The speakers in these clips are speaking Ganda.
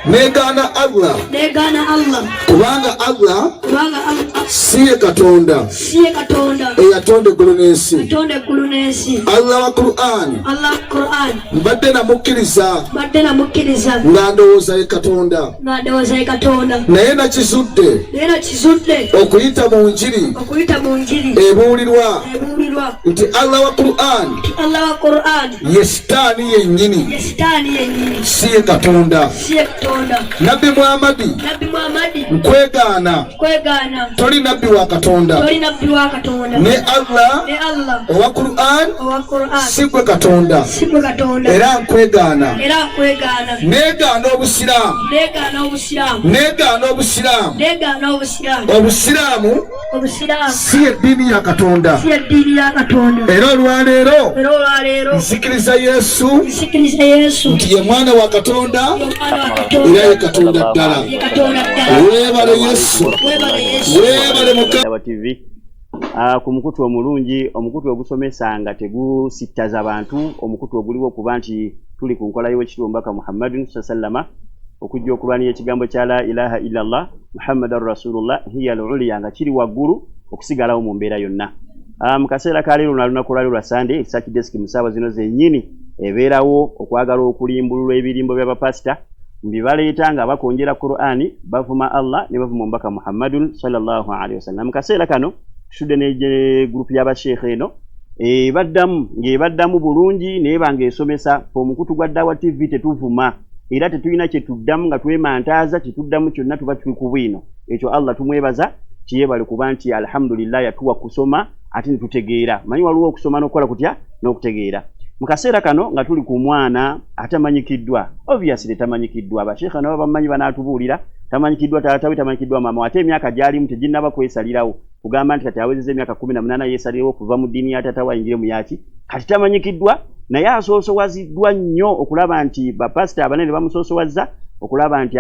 negana Allah kubanga Allah siye Katonda eyatonda eggulu n'ensi. Allah wa Qur'an mbadde namukkiriza nga ndowooza ye Katonda naye nakizudde okuyita mu njiri ebuulirwa nti Allah wa Qur'an ye sitaani yennyini siye Katonda. Nabbi Muhammadi nkwegaana toli nabbi wa Katonda ne Allah owa Qur'an si gwe Katonda era nkwegaana negaana Obusiraamu si eddiini ya Katonda era olwaleero nzikiriza Yesu nti ye mwana wa Katonda era ye Katonda ddala. Weebale Yesu, weebale Mukama TV. Ku mukutu omulungi, omukutu ogusomesa nga tegusittaza bantu, omukutu oguliwo kuba nti tuli ku nkola y'ekitiibwa Omubaka Muhammadun sallama okujja okulwanira ekigambo kya la ilaha illallah Muhammadur Rasulullah hiya al-ulya nga kiri waggulu okusigalawo mu mbeera yonna. Mu kaseera ka leero lunaku lwa Sunday Research Desk musaawa zino zennyini ebeerawo okwagala okulimbulula ebirimbo by'abapasita mbibaleeta nga bakonjera Qur'ani bavuma Allah ne bavuma Omubaka Muhammadun sallallahu alaihi wasallam. Mu kaseera kano tutudde ne group y'abasheekhe eno ebaddamu bulungi naye banga esomesa omukutu gwa Dawah TV tetuvuma era tetulina kye tuddamu nga twemantaaza kituddamu kyonna tuba tuli ku bwino. Ekyo Allah tumwebaza kiyebale kuba nti alhamdulillah yatuwa kusoma ate ne tutegeera. Manyi waliwo okusoma n'okukola kutya n'okutegeera. Mu kaseera kano nga tuli ku mwana atamanyikiddwa, obviously tamanyikiddwa, abasheekhe nabo bamanyi banaatubuulira, tamanyikiddwa taata we, tamanyikiddwa maama, ate emyaka gy'alimu teginnaba kwesalirawo kugamba nti kati awezezza emyaka 18 yeesalirawo okuva mu ddiini ya taata we ayingire mu yaki, kati tamanyikiddwa naye asoosowaziddwa nnyo okulaba nti bapasita abanene bamusoosowazza okulaba nti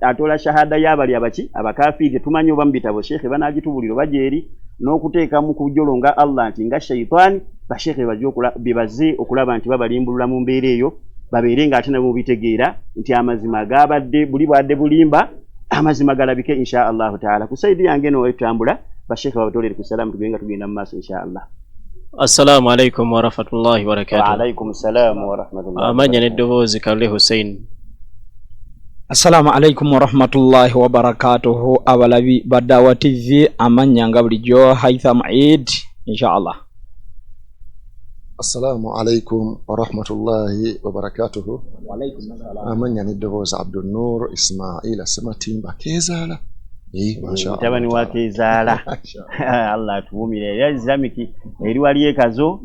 atoola shahada y'abali abakafiiri. Tumanyi oba mu bitabo sheekhe banaagitubulira oba gyeri n'okuteekamu ku jjolo nga Allah nti nga shayitaani basheekhe bebaze okulaba nti babalimbulula mu mbeera eyo babeere nga ate nabo mubitegeera nti amazima agabadde buli bwadde bulimba amazima galabike insha Allahu taala. Ku saidi yange no etambula basheekhe babatolere ku salamu tugenda mu maaso insha Allah. Assalamu alaikum wa rahmatullahi wa barakatuh. Wa alaikum salam wa rahmatullahi. Amanya n'eddoboozi Kale Hussein. Assalamu alaikum wa rahmatullahi wa barakatuh. Abalabi ba Dawah TV amanya nga bulijjo Haitham Eid inshallah. Assalamu alaikum wa rahmatullahi wa barakatuh. Wa alaikum assalam. Amanya n'eddoboozi Abdul Nur Ismail Sematimba Kezaala. Masha Allah. Tabani wa Kezaala. Allah atuwumire ya Islamiki eri wali ekazo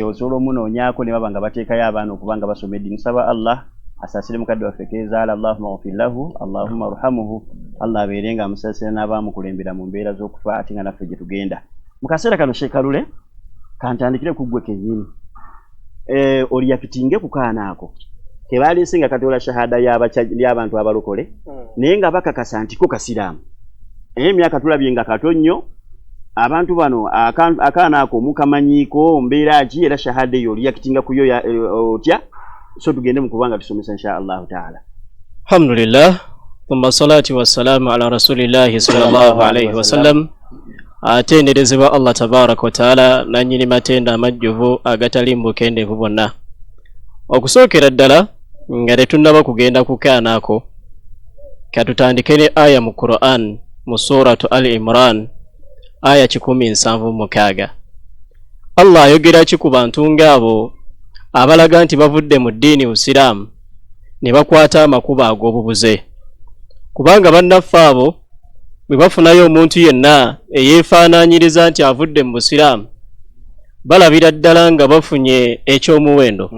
osobola munoonyaako ne babanga bateekayo abaana okubanga basoma eddiini. Nsaba Allah asasire mukadde waffe Kezaala, Allahumma ghfir lahu, Allahumma arhamhu, Allah abeerenga amusasira n'abaamukulembera mu mbeera z'okufa ate nga naffe gye tugenda. Mu kaseera kano Sheikh Kalule kantandikire ku ggwe kennyini. Oli yapitinge ku kaana ako kebaleese nga katoola shahada y'abantu abalokole naye nga bakakasa nti ko kasiraamu. Emyaka tulabye nga kato nnyo abantu bano akaana ako mukamanyiiko mbeera ki era shahada eyo oli yakitinga ku yo otya. So tugende mu kubanga tusomesa insha Allah taala. Alhamdulillah thumma salati wassalamu ala rasulillahi sallallahu alaihi wasallam. Atenderezebwa Allah tabaraka wa taala nanyini matenda amajjuvu agatalimbuka endeevu bonna. Okusookera ddala nga tetunnaba kugenda ku kaana ako katutandike ne aya mu Qur'an mu suratu Al-Imran aya 176. Allah ayogera ki ku bantu ng'abo abalaga nti bavudde mu ddiini Busiraamu ne bakwata amakubo ag'obubuze. Kubanga bannaffe abo bwe bafunayo omuntu yenna eyeefaanaanyiriza nti avudde mu Busiraamu balabira ddala nga bafunye ekyomuwendo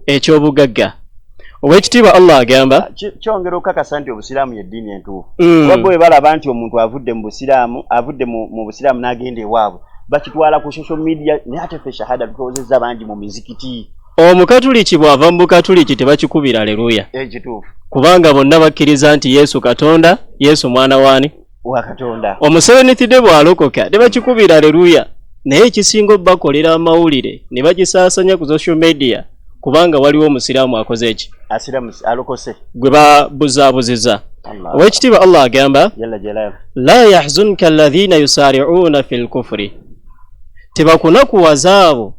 ekyobugagga. Owekitiibwa Allah agamba kyongera okukakasa nti Obusiraamu y'eddiini entuufu. Wabwe bwe balaba nti omuntu avudde mu Busiraamu mu Busiraamu n'agenda ewaabwe bakitwala ku social media naye ate ffe shahada tutoozezza bangi mu mizikiti. Omukatuliki bw'ava mu Bukatuliki tebakikubira aleluya. Ekituufu. Kubanga bonna bakkiriza nti Yesu Katonda, Yesu mwana waani? Wa Katonda. Omusebenitide bw'alokoka tebakikubira aleluya. Naye ekisinga bakolera amawulire ne bagisaasanya ku social media kubanga waliwo omusiraamu akoze eki alokose gwe babuzaabuzizza. Owekitiibwa Allah agamba la yahzunka alladhina yusari'una fil kufri, tebakunakuwaza abo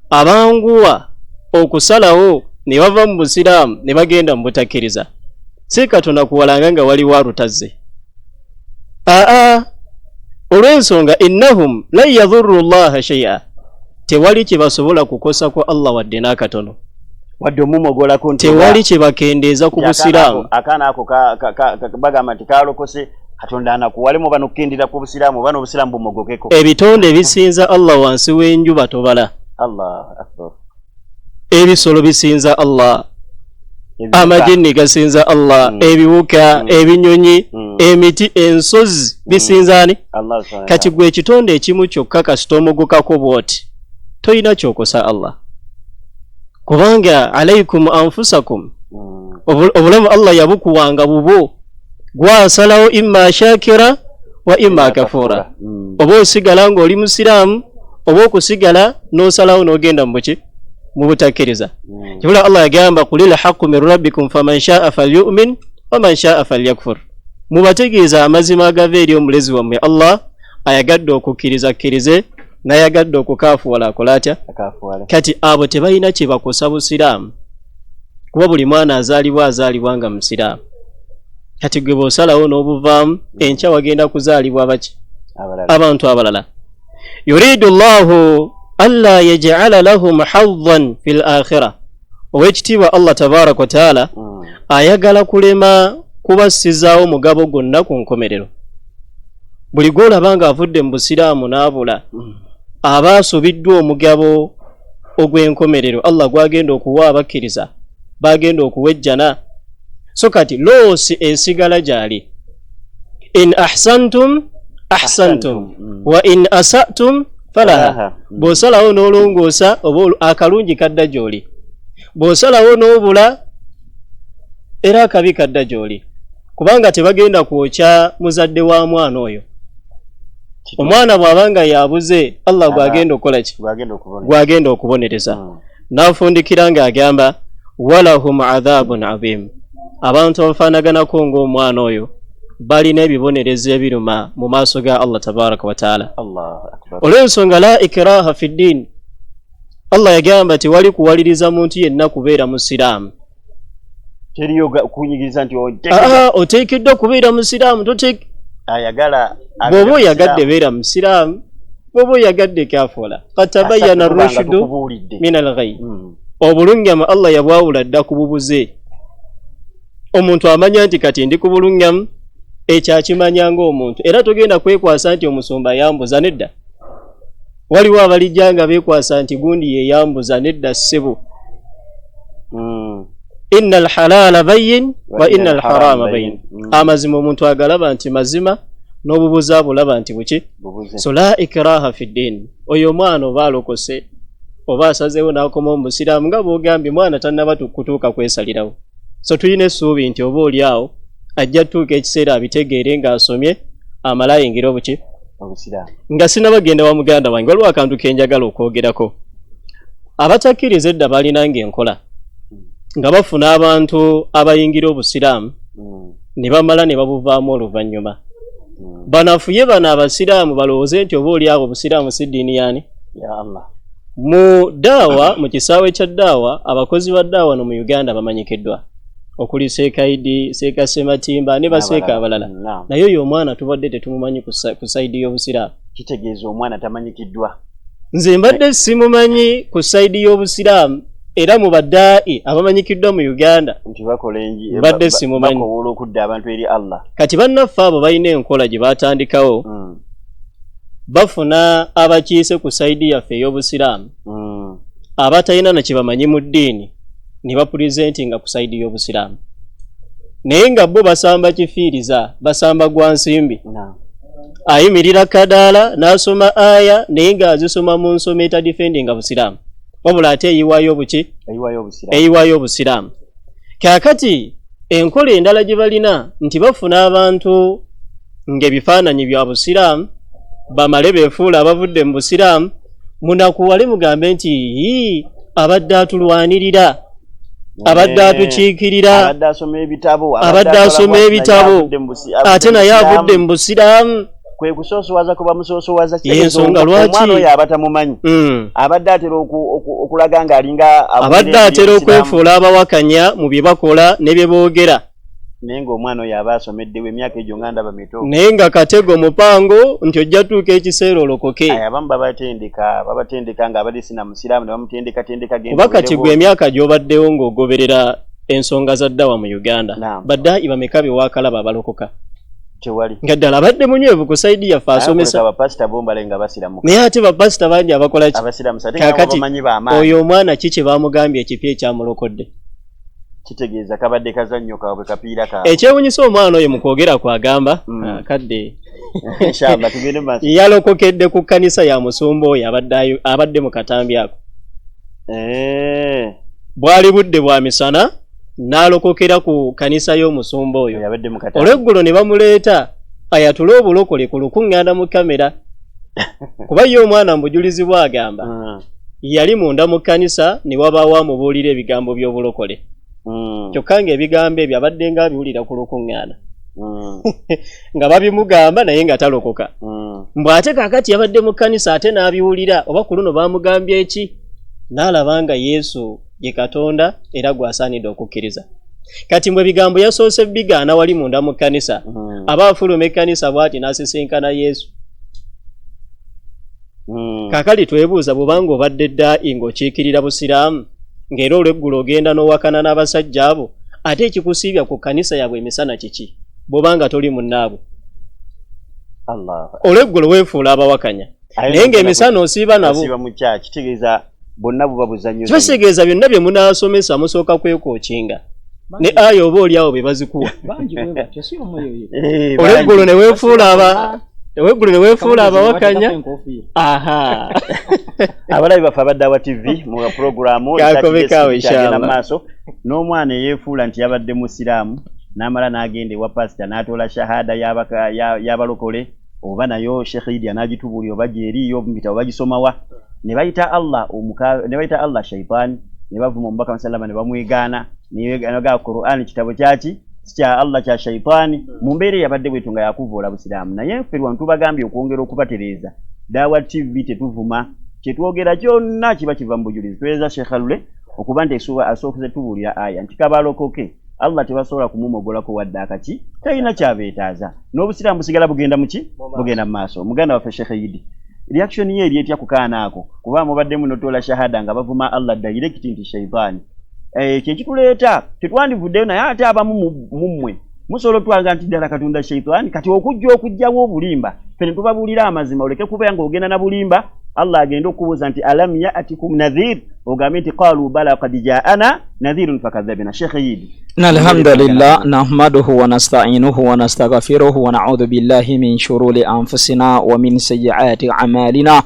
abanguwa okusalawo ne bava mu busiraamu ne bagenda mu butakkiriza. Si Katonda kuwalanga nga waliwo alutazze. Olw'ensonga innahum lan yadhurru llaha shay'a, tewali kye basobola kukosa kwa Allah wadde n'akatono. Wadde omumogolako nti tewali kye bakendeeza ku busiraamu. Akaana ako bagamba nti kalokose Katonda anakuwalemu bano okukendera ku busiraamu bano obusiraamu bumogokeko. Ebitonde ebisinza Allah wansi w'enjuba tobala. Allah akbar. Ebisolo bisinza Allah, amajini gasinza Allah, ebiwuka, ebinyonyi, emiti, ensozi bisinzaani. Kati gwe ekitonde ekimu kyokka kasita omogokako bw'oti toyina kyokosa Allah, kubanga alaikum anfusakum, obulamu Allah yabukuwanga bubwo, gwasalawo imma shakira wa imma kafura. Oba osigala ng'oli musiraamu, oba okusigala n'osalawo n'ogenda mu buki mu butakkiriza. Kibula Allah yagamba qulil haqqu min rabbikum faman sha'a falyu'min wa man sha'a falyakfur. Mubategeeza amazima agava eri omulezi wammwe Allah ayagadde okukkiriza kkirize n'ayagadde okukaafuwala akola atya. Kati abo tebalina kye bakosa busiraamu, kuba buli mwana azaalibwa nga musiraamu. Kati gwe bw'osalawo n'obuvaamu enkya wagenda kuzaalibwa baki abantu abalala. Yuridu Allahu alla yaj'ala lahum haddan fil akhirah. Owekitiibwa Allah tabaaraka wa taala ayagala kulema kubassizaawo mugabo gwonna ku nkomerero. Buli gw'olaba nga avudde mu busiraamu n'abula, aba asubiddwa omugabo ogw'enkomerero Allah gwagenda okuwa abakkiriza, bagenda okuwejjana. So kati loosi esigala gyali, in ahsantum ahsantum wa in asatum falaha. Bw'osalawo n'olongoosa oba akalungi kadda gy'oli, bw'osalawo n'obula era akabi kadda gy'oli, kubanga tebagenda kwokya muzadde wa mwana oyo. Omwana bw'abanga yabuze Allah gwagenda okukola ki? Gwagenda okubonereza. N'afundikira ng'agamba walahum adhabun adhim, abantu abafaanaganako ng'omwana oyo balina ebibonerezo ebiruma mu maaso ga Allah tabaaraka wa taala. Olw'ensonga la ikraha fi ddiin, Allah yagamba tewali kuwaliriza muntu yenna kubeera musiraamu. Teriyo kunyigiriza nti oteekeddwa kubeera musiraamu. Bw'oba oyagadde beera musiraamu, bw'oba oyagadde kafoola. Qad tabayyana ar-rushdu min al-ghayy. Obulungamu Allah yabwawula dda ku bubuze. Omuntu amanya nti kati ndi ku bulungamu, ekyo akimanya ng'omuntu, era togenda kwekwasa nti omusumba yambuza, nedda. Waliwo abalijja nga beekwasa nti gundi ye yambuza, nedda ssebo. Inna al-halala bayyin wa inna al-harama bayyin. Amazima omuntu agalaba nti mazima, n'obubuze abulaba nti buki. So la ikraha fi ddiin. Oyo mwana oba alokose oba asazeewo n'akoma omusiraamu nga bw'ogambye, mwana tannaba kutuuka kwesalirawo. So tulina essuubi nti oba oli awo ajja tuuka ekiseera abitegeere ng'asomye amala ayingira obuki obusiraamu. Nga sinabagenda wa muganda wange, waliwo akantu ke njagala okwogerako. Abatakkiriza edda balina ng'enkola nga bafuna abantu abayingira obusiraamu ne bamala ne babuvaamu oluvannyuma. Banafuye bano abasiraamu balowooze nti oba oli awo obusiraamu si ddiini yaani? Ya Allah. Mu daawa, mu kisaawe kya daawa, abakozi ba daawa no mu Uganda bamanyikiddwa, okuli Seeka Idi, Seeka Sematimba ne baseeka abalala. Naye oyo omwana tubadde tetumumanyi ku sayidi y'obusiraamu. Kitegeeza omwana tamanyikiddwa. Nze mbadde simumanyi ku sayidi y'obusiraamu, era mu baddaa'i abamanyikiddwa mu Uganda nti bakola enji mbadde simumanyi. Bakowola okudda abantu eri Allah. Kati bannaffe abo balina enkola gye baatandikawo, bafuna abakiise ku sayidi yaffe ey'obusiraamu abatalina na kye bamanyi mu ddiini, ne bapulizentinga ku sayidi y'obusiraamu. Naye nga bo basamba kifiiriza, basamba gwa nsimbi. Ayimirira kadaala n'asoma aya naye ng'azisoma mu nsoma etadifendinga busiraamu, wabula ate eyiwaayo obuki? Eyiwaayo obusiraamu. Kaakati enkola endala gye balina nti bafuna abantu ng'ebifaananyi bya busiraamu bamale beefuula abavudde mu busiraamu, munakuwale mugambe nti abadde atulwanirira abadde atukiikirira abadde asoma ebitabo ate naye avudde mu busiraamu kwe kusoosowaza kuba musoosowaza ensonga lwaki omwana oyo abatamumanyi abadde atera okulaga ng'alinga abadde atera okwefuula abawakanya mu bye bakola ne bye boogera naye ng'omwana oyo aba asomeddewo emyaka egyo nga ndaba mito naye nga katego mupango nti ojja tuuka ekiseera olokoke abamu babatendeka ng'abadde sina musiraamu ne bamutendekatendeka kuba kati gwe emyaka gy'obaddewo ng'ogoberera ensonga za ddawa mu Uganda baddaayi bameka be waakalaba abalokoka tewali nga ddala abadde munywevu ku saidi yaffe asomesa naye ate bapasita bangi abakola kakati oyo omwana ki kye baamugambye ekipya ekyamulokodde kitegeeza kabadde kazannyo kaabwe kapiira kaabwe ekyewunyisa omwana oyo mu kwogera kwagamba kadde inshallah tugende maaso yalokokedde ku kkanisa ya musumba oyo abadde mu katambi ako bwali budde bwa misana n'alokokera ku kanisa y'omusumba oyo olweggulo ne bamuleeta ayatule obulokole ku lukuŋŋaana mu kamera kuba ye omwana mubujulizi bwagamba yali munda mu kkanisa ne wabaawo amubuulira ebigambo by'obulokole kyokka ng'ebigambo ebyo abadde nga abiwulira ku lukuŋŋaana nga babimugamba naye nga talokoka mbw ate kaakati yabadde mu kkanisa ate n'abiwulira oba ku luno baamugambye eki n'alaba nga Yesu ye Katonda era gwasaanidde okukkiriza kati mbwe ebigambo yasoose bigaana wali munda mu kkanisa aba afuluma ekkanisa bw'ati n'asisinkana Yesu kaakali twebuuza bw'obanga obadde ddaayi ng'okiikirira busiraamu ng'era olweggulo ogenda n'owakana n'abasajja abo ate ekikusiibya ku kkanisa yaabwe emisana kiki bw'obanga toli munnaabwe olweggulo weefuula abawakanya naye ng'emisana osiiba nabo bonna buba buzannyo kitegeeza byonna bye munaasomesa musooka kwekookinga ne ayo oba oli awo be bazikuwa olweggulo ne weefuula abawakanya abalabi baffe abaddawa TV mu puroguramu kyagenda maaso n'omwana eyeefuula nti yabadde musiraamu n'amala n'agenda ewa pasita n'atoola shahada y'abalokole oba nayo Sheikh Idi anagitubuulira oba gyeriyo mu bitabo bagisomawa ne bayita Allah shaytan ne bavuma omubaka musallama ne bamwegaana nebagaa Qur'an kitabo kyaki kya Allah kya shaytani mu mbeera yabadde bwetu nga yakuvoola busiraamu naye ffe lwanu tubagambye okwongera okubatereeza Dawa TV tetuvuma kyetwogera kyonna kiba kiva mu bujulizi tweeza Sheikh Alule okuba nti asookuze tubuulira aya nti kabalokoke Allah tebasobola kumumogolako wadde akaki talina kyabeetaaza n'obusiraamu busigala bugenda muki bugenda mu maaso muganda waffe Sheikh Idi reaction ye eri etya kukaana ako kuba mubadde munotoola shahada nga bavuma Allah direct nti shaytaani kyekituleeta tetwandivuddeyo naye ate abamu mummwe musobola otwalaga nti ddala Katonda shaytaani kati okujjawo obulimba ffe ne tubabuulira amazima oleke kubeera ng'ogenda na bulimba Allah agenda okubuuza nti alam ya'tikum nadhir ogambe nti qaalu bala qad jaa'ana nadhirun fakadhabna Sheikh Idi alhamdulillah nahmaduhu wa nasta'inuhu wa nastaghfiruhu wa na'udhu billahi min shururi anfusina wa min sayyiati a'malina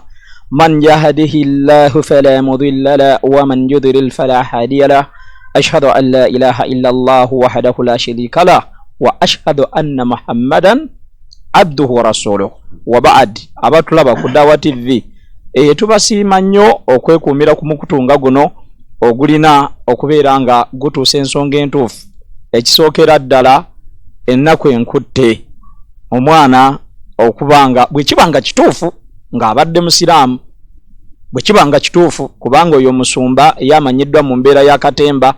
man yahdihillahu fala mudilla lahu wa man yudlil fala hadiya lahu ashhadu an la ilaha illa Allah wahdahu la sharika lahu wa ashhadu anna Muhammadan abduhu wa rasuluhu wa ba'd abatulaba ku Dawa TV tubasiima nnyo okwekuumira ku mukutunga guno ogulina okubeera nga gutuusa ensonga entuufu ekisookera ddala ennaku enkutte omwana okubanga bwe kibanga kituufu ng'abadde musiraamu bwe kibanga kituufu kubanga oyo omusumba yamanyiddwa mu mbeera ya katemba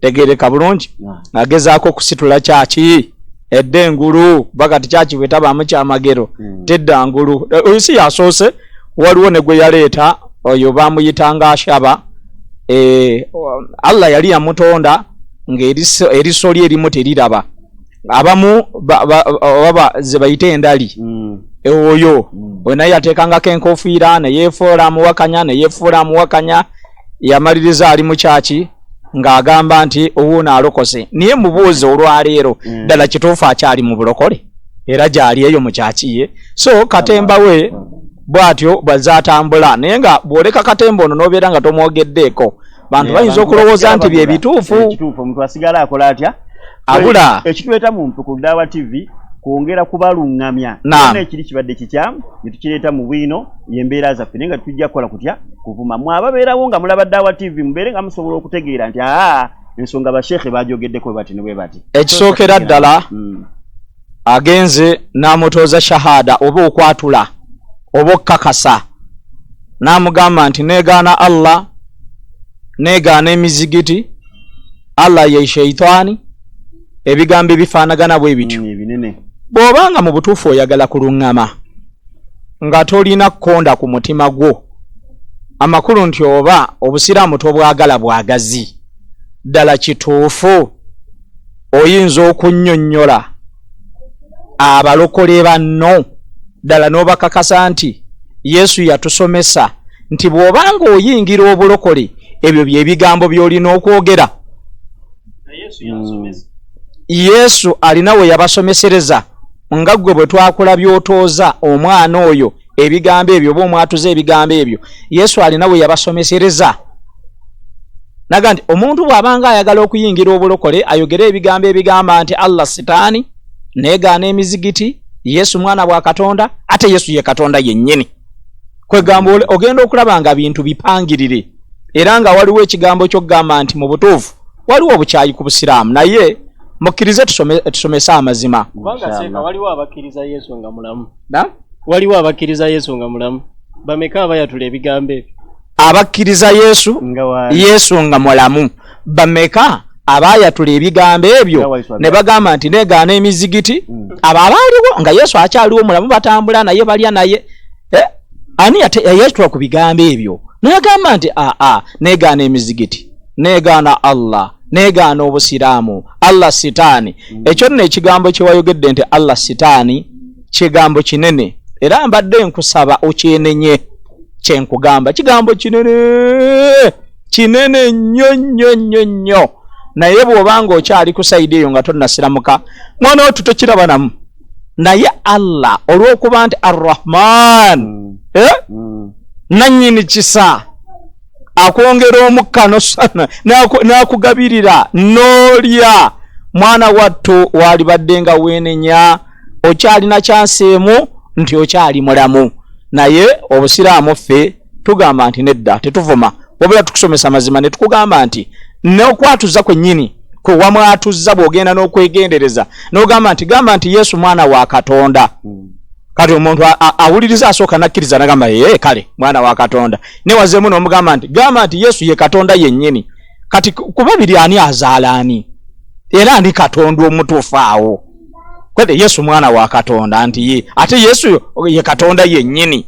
tegereka bulungi agezaako okusitula kyaki edda engulu bakati kyaki bwe tabaamu kyamagero tedda ngulu oyo si yasoose waliwo ne gwe yaleeta oyo baamuyitanga Ashaba Allah yali yamutonda ng'eriso lye erimu teriraba abamu ze bayite endali oyo naye yateekangako enkofiira ne yeefuula amuwakanya yamaliriza ali mu kyaki ng'agamba nti owuuno alokose naye mubuuze olwaleero ddala kituufu akyali mu bulokole era gyali eyo mu kyakiye so katemba we bwatyo bazaatambula naye nga bw'oleka katemba ono n'obeera nga tomwogeddeeko bantu bayinza okulowooza nti bye bituufu omuntu asigala akola atya abula ekituleeta muntu ku Dawa TV kwongera kubalungamya ekiri kibadde kikyamu ne tukireeta mu bwino y'embeera zaffe naye nga tujja kukola kutya kuvuma mwababeerawo nga mulaba Daawa TV mubeere nga musobola okutegeera nti ensonga basheekhe baajogeddeko bwe bati ne bwe bati ekisookera ddala agenze n'amutooza shahada oba okwatula oba okkakasa n'amugamba nti negaana Allah negaana emizigiti Allah ye sheitaani ebigambo ebifaanagana bwe bityo bw'obanga mu butuufu oyagala kuluŋŋama nga tolina kkonda ku mutima gwo amakulu nti oba obusiraamu tobwagala bwagazi ddala kituufu oyinza okunnyonnyola abalokole banno ddala n'obakakasa nti Yesu yatusomesa nti bw'obanga oyingira obulokole ebyo by'ebigambo by'olina okwogera. Yesu alina we yabasomesereza nga gwe bwe twakula byotooza omwana oyo ebigambo ebyo oba omwatuza ebigambo ebyo Yesu alina we yabasomesereza naga nti omuntu bw'abanga ayagala okuyingira obulokole ayogere ebigambo ebigamba nti Allah sitaani negaana emizigiti Yesu mwana wa Katonda ate Yesu ye Katonda yennyini kwegamba ogenda okulaba nga bintu bipangirire era nga waliwo ekigambo ky'okugamba nti mu butuufu waliwo obukyayi ku busiraamu naye mukkirize tusomesa amazima kubanga seeka waliwo abakkiriza Yesu nga mulamu waliwo abakkiriza Yesu nga mulamu bameka abayatula ebigambo ebyo abakkiriza Yesu nga mulamu bameka abayatula ebigambo ebyo ne bagamba nti negaana emizigiti abo abaaliwo nga Yesu akyaliwo mulamu batambula naye balya naye ani yayatula ku bigambo ebyo n'agamba nti negaana emizigiti negaana Allah negaana obusiraamu Allah sitaani ekyo nno ekigambo kye wayogedde nti Allah sitaani kigambo kinene era mbadde nkusaba okyenenye kyenkugamba kigambo kinene nnyo naye bw'obanga okyali ku sayidi eyo nga tonnasiramuka mwana wo tutokiraba namu naye Allah olw'okuba nti Ar-Rahman nannyini kisa akwongera omukka nosana n'akugabirira n'olya mwana wattu waalibadde nga weenenya okyalina kyanseemu nti okyali mulamu naye obusiraamu ffe tugamba nti nedda tetuvuma wabula tukusomesa mazima ne tukugamba nti n'okwatuza kwennyini kwe wamwatuzza bw'ogenda n'okwegendereza n'ogamba nti Yesu mwana wa Katonda kati omuntu awuliriza asooka nakkiriza nagamba kale mwana wa Katonda ne wazeemu n'omugamba nti gamba nti Yesu ye Katonda yennyini kati kuba biri ani azaala ani era ani Katonda omutuufu awo kwete Yesu mwana wa Katonda nti ate Yesu ye Katonda yennyini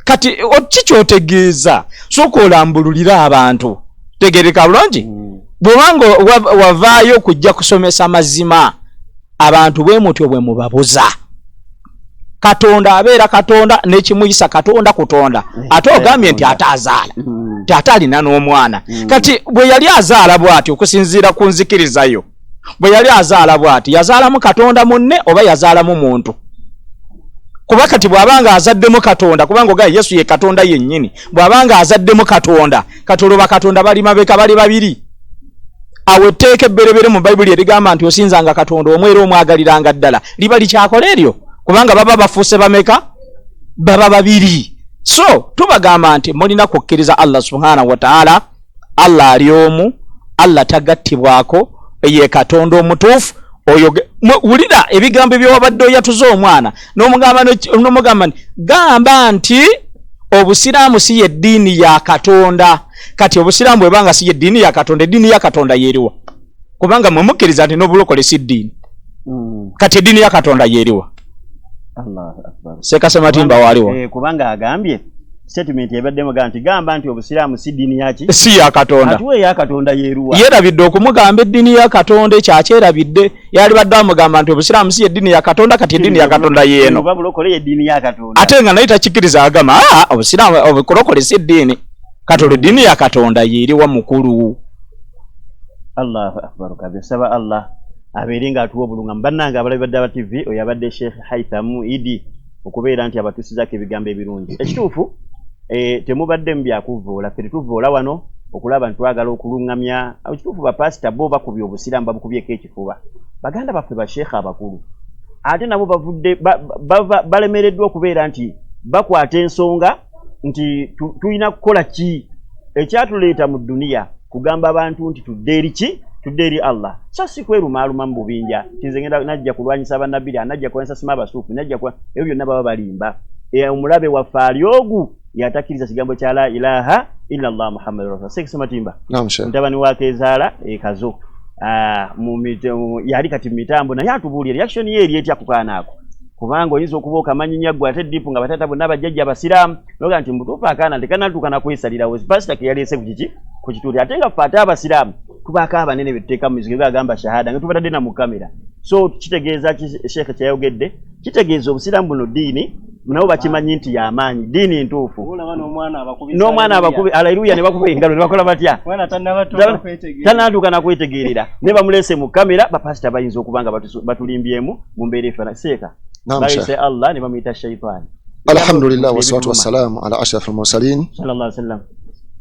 kati kikyotegeeza sooka olambululira abantu tegereka bulungi bw'obanga wavaayo okujja kusomesa mazima abantu bwe mutyo bwe mubabuza Katonda abeera Katonda n'ekimuyisa Katonda kutonda ate ogambye nti ate azaala nti ate alina n'omwana kati bwe yali azaala bw'ati okusinziira ku nzikirizayo bwe yali azaala bw'ati yazaalamu Katonda munne oba yazaalamu muntu kuba kati bw'abanga azaddemu Katonda kubanga ogaye Yesu ye Katonda yennyini bw'abanga azaddemu Katonda katoloba Katonda bali mabeka bali babiri awo etteeka ebberebere mu Bayibuli erigamba nti osinzanga Katonda omu era omwagaliranga ddala liba likyakola eryo kubanga baba bafuuse bameka baba babiri so tubagamba nti mulina kukkiriza Allah subhanahu wa ta'ala Allah ali omu Allah tagattibwako ye Katonda omutuufu oyo wulira ebigambo by'owabadde oyatuza omwana n'omugamba nti gamba nti obusiraamu si ye ddiini ya Katonda kati obusiraamu bwebanga si ye ddiini ya Katonda eddiini ya Katonda yeriwa kubanga mwe mukkiriza nti n'obulokole si ddiini kati eddiini ya Katonda yeriwa Allahu akbar sekasema timba waliwo kubanga agambye statement yabaddemu nti gamba nti obusiraamu si ddiini yaki si ya Katonda atuwe ya Katonda yeruwa yerabidde okumugamba eddiini ya Katonda ekyakyerabidde yali badde amugamba nti obusiraamu si eddiini ya Katonda kati eddiini ya Katonda yeeno babulokole eddiini ya Katonda ate nga naye takikkiriza agamba obusiraamu obukolokole si eddiini kati eddiini ya Katonda yeriwa mukulu. Allahu akbar kabisaba Allah abeere nga atuwa obulungamu bannange abalabi ba Daawa TV oyo abadde Sheikh Haitham Idi okubeera nti abatuusizaako ebigambo ebirungi ekituufu temubadde mu byakuvvoola ffe tetuvvoola wano okulaba nti twagala okuluŋŋamya ekituufu bapasita bo bakubye obusiraamu babukubyeko ekifuba baganda baffe basheekha abakulu ate nabo bavudde balemereddwa okubeera nti bakwata ensonga nti tulina kukola ki ekyatuleeta mu duniya kugamba abantu nti tudde eri Allah so si kwerumaaluma mu bubinja tinze ngenda najja kulwanyisa abannabiri anajja kuwanyisa sima abasuufu najja kwa ebyo byonna baba balimba omulabe waffe ali ogu yatakiriza kigambo kya la ilaha illa Allah Muhammadur Rasul sekisema timba ntabani wake ezaala ekazo yali kati mitambo naye atubuulira reaction ye eri etya kukaana ako kubanga oyinza okuba okamanyinya gwe ate dipu nga batata bonna bajjajja abasiraamu noga nti mutuufu akaana tekanatuuka nakwesalirawo pasita ke yaleese ku kituuli ate nga ffe ate abasiraamu tubaako abanene betuteeka mu mizigo bagamba shahada nga tubatadde na mu kamera so kitegeeza sheekhe kyayogedde kitegeeza obusiraamu buno ddiini nabo bakimanyi nti y'amaanyi ddiini ntuufu n'omwana abakubi aleluya ne bakuba engalo ne bakola batya tanatuuka nakwetegeerera ne bamuleese mu kamera bapasita bayinza okuba nga batulimbyemu mu mbeera efana seeka bayise Allah ne bamuyita shayitaani alhamdulillah wassalatu wassalamu ala ashrafil mursalin sallallahu alaihi wasallam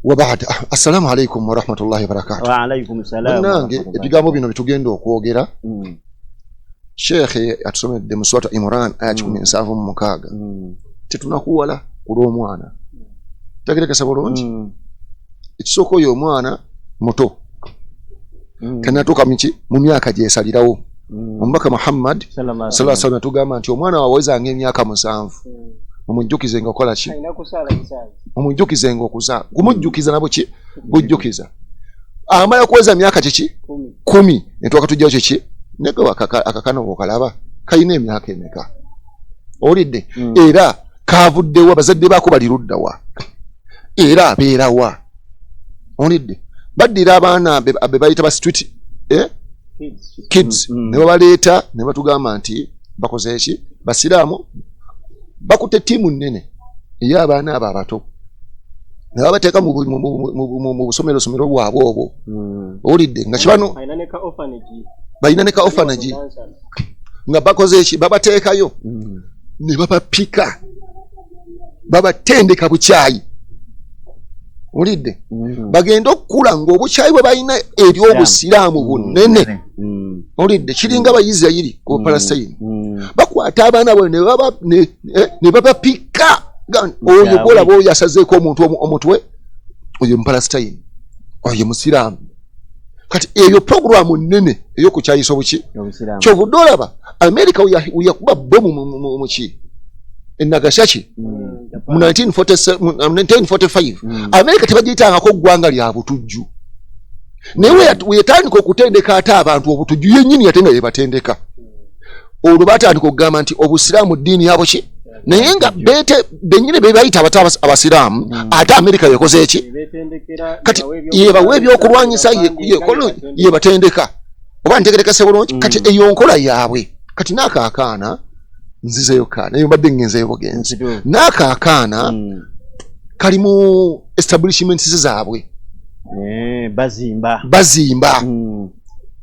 wa ba'd assalamu alaikum wa rahmatullahi wa barakatuh wa alaikum assalam nange ebigambo bino bitugenda okwogera Sheikh atusomedde mu surata Imran aya 17:6 tetunakuwala kulw'omwana tegerekesa bulungi ekisooka oyo omwana muto kanatuuka mu myaka gyesalirawo omubaka Muhammad sallallahu alaihi wasallam tugamba nti omwana wawezanga emyaka 7 mumujjukize nga okola ki mumujjukize nga okuzaala gumujjukiza nabo ki bujjukiza amala kuweza myaka kiki 10 netwaka tujjawo kiki nego akakano okalaba kayina emyaka emeka olidde era kavuddewa bazadde baako baliruddawa era abeerawa olidde baddira abaana abe bayita ba street kids ne babaleeta ne batugamba nti bakoze eki basiraamu bakutte ttiimu nnene ey'abaana abo abato ne babateeka mu busomero bwabwe obwo olidde nga kibano balina ne ka orphanage nga bakoze eki babateekayo ne babapika babatendeka bukyayi olidde bagenda okukula ng'obukyayi bwe balina eri obusiraamu bunene olidde kiringa abayisirayiri ku Palestine bakwata abaana bwe ne babapika oyo gwolaba oyo asazeeko omuntu omutwe oyo Mupalestine oyo musiraamu kati eyo programu nnene ey'okukyayisa obuki kyovudde olaba America yakuba bomu muki Nagasaki mu 1945 America tebagiyitangako ggwanga lya butujju naye weyatandika okutendeka ate abantu obutujju yennyini yate nga yebatendeka olwo batandika okugamba nti obusiraamu ddiini yabo ki naye nga bennyini bebayita abasiraamu ate America yekoze eki kati yebawa ebyokulwanyisa yebatendeka oba ntegerekese bulungi kati eyo nkola yaabwe kati n'akaakaana nzizeyo kaana eyo mbadde ngenzeyo bugenzi n'akaakaana kali mu establishments zaabwe bazimba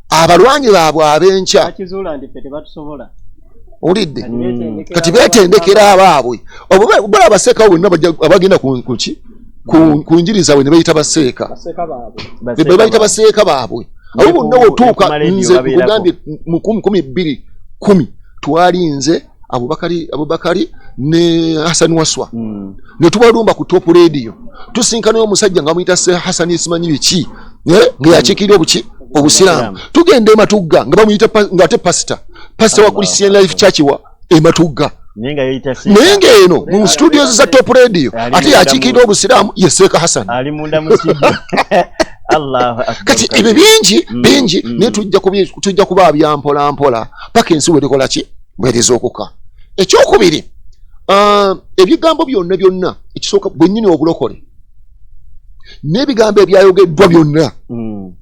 abalwanyi baabwe ab'enkya olidde kati beetendekera abaabwe obula abaseeka bonna abagenda ku njiri zaabwe ne bayita baseeka be bayita baseeka baabwe abo bonna wotuuka nze nkugambye mu 2010 twalinze Abubakari ne Hassan Waswa ne tubalumba ku top radio tusinkana omusajja nga muyita Hassan Isimanyi biki nga yakikira obusiraamu tugenda ematugga nga bamuyita nga ate pastor wa Christian Life Church wa ematugga nenga eno mu studios za top radio ate yakikira obusiraamu yeseeka Hassan ali munda musijja Allah kati ebe bingi ne tujja kuba byampola mpola paka ensi werekola ki bwereza okuka ekyokubiri ebigambo byonna ekisooka bwennyini obulokole n'ebigambo ebyayogeddwa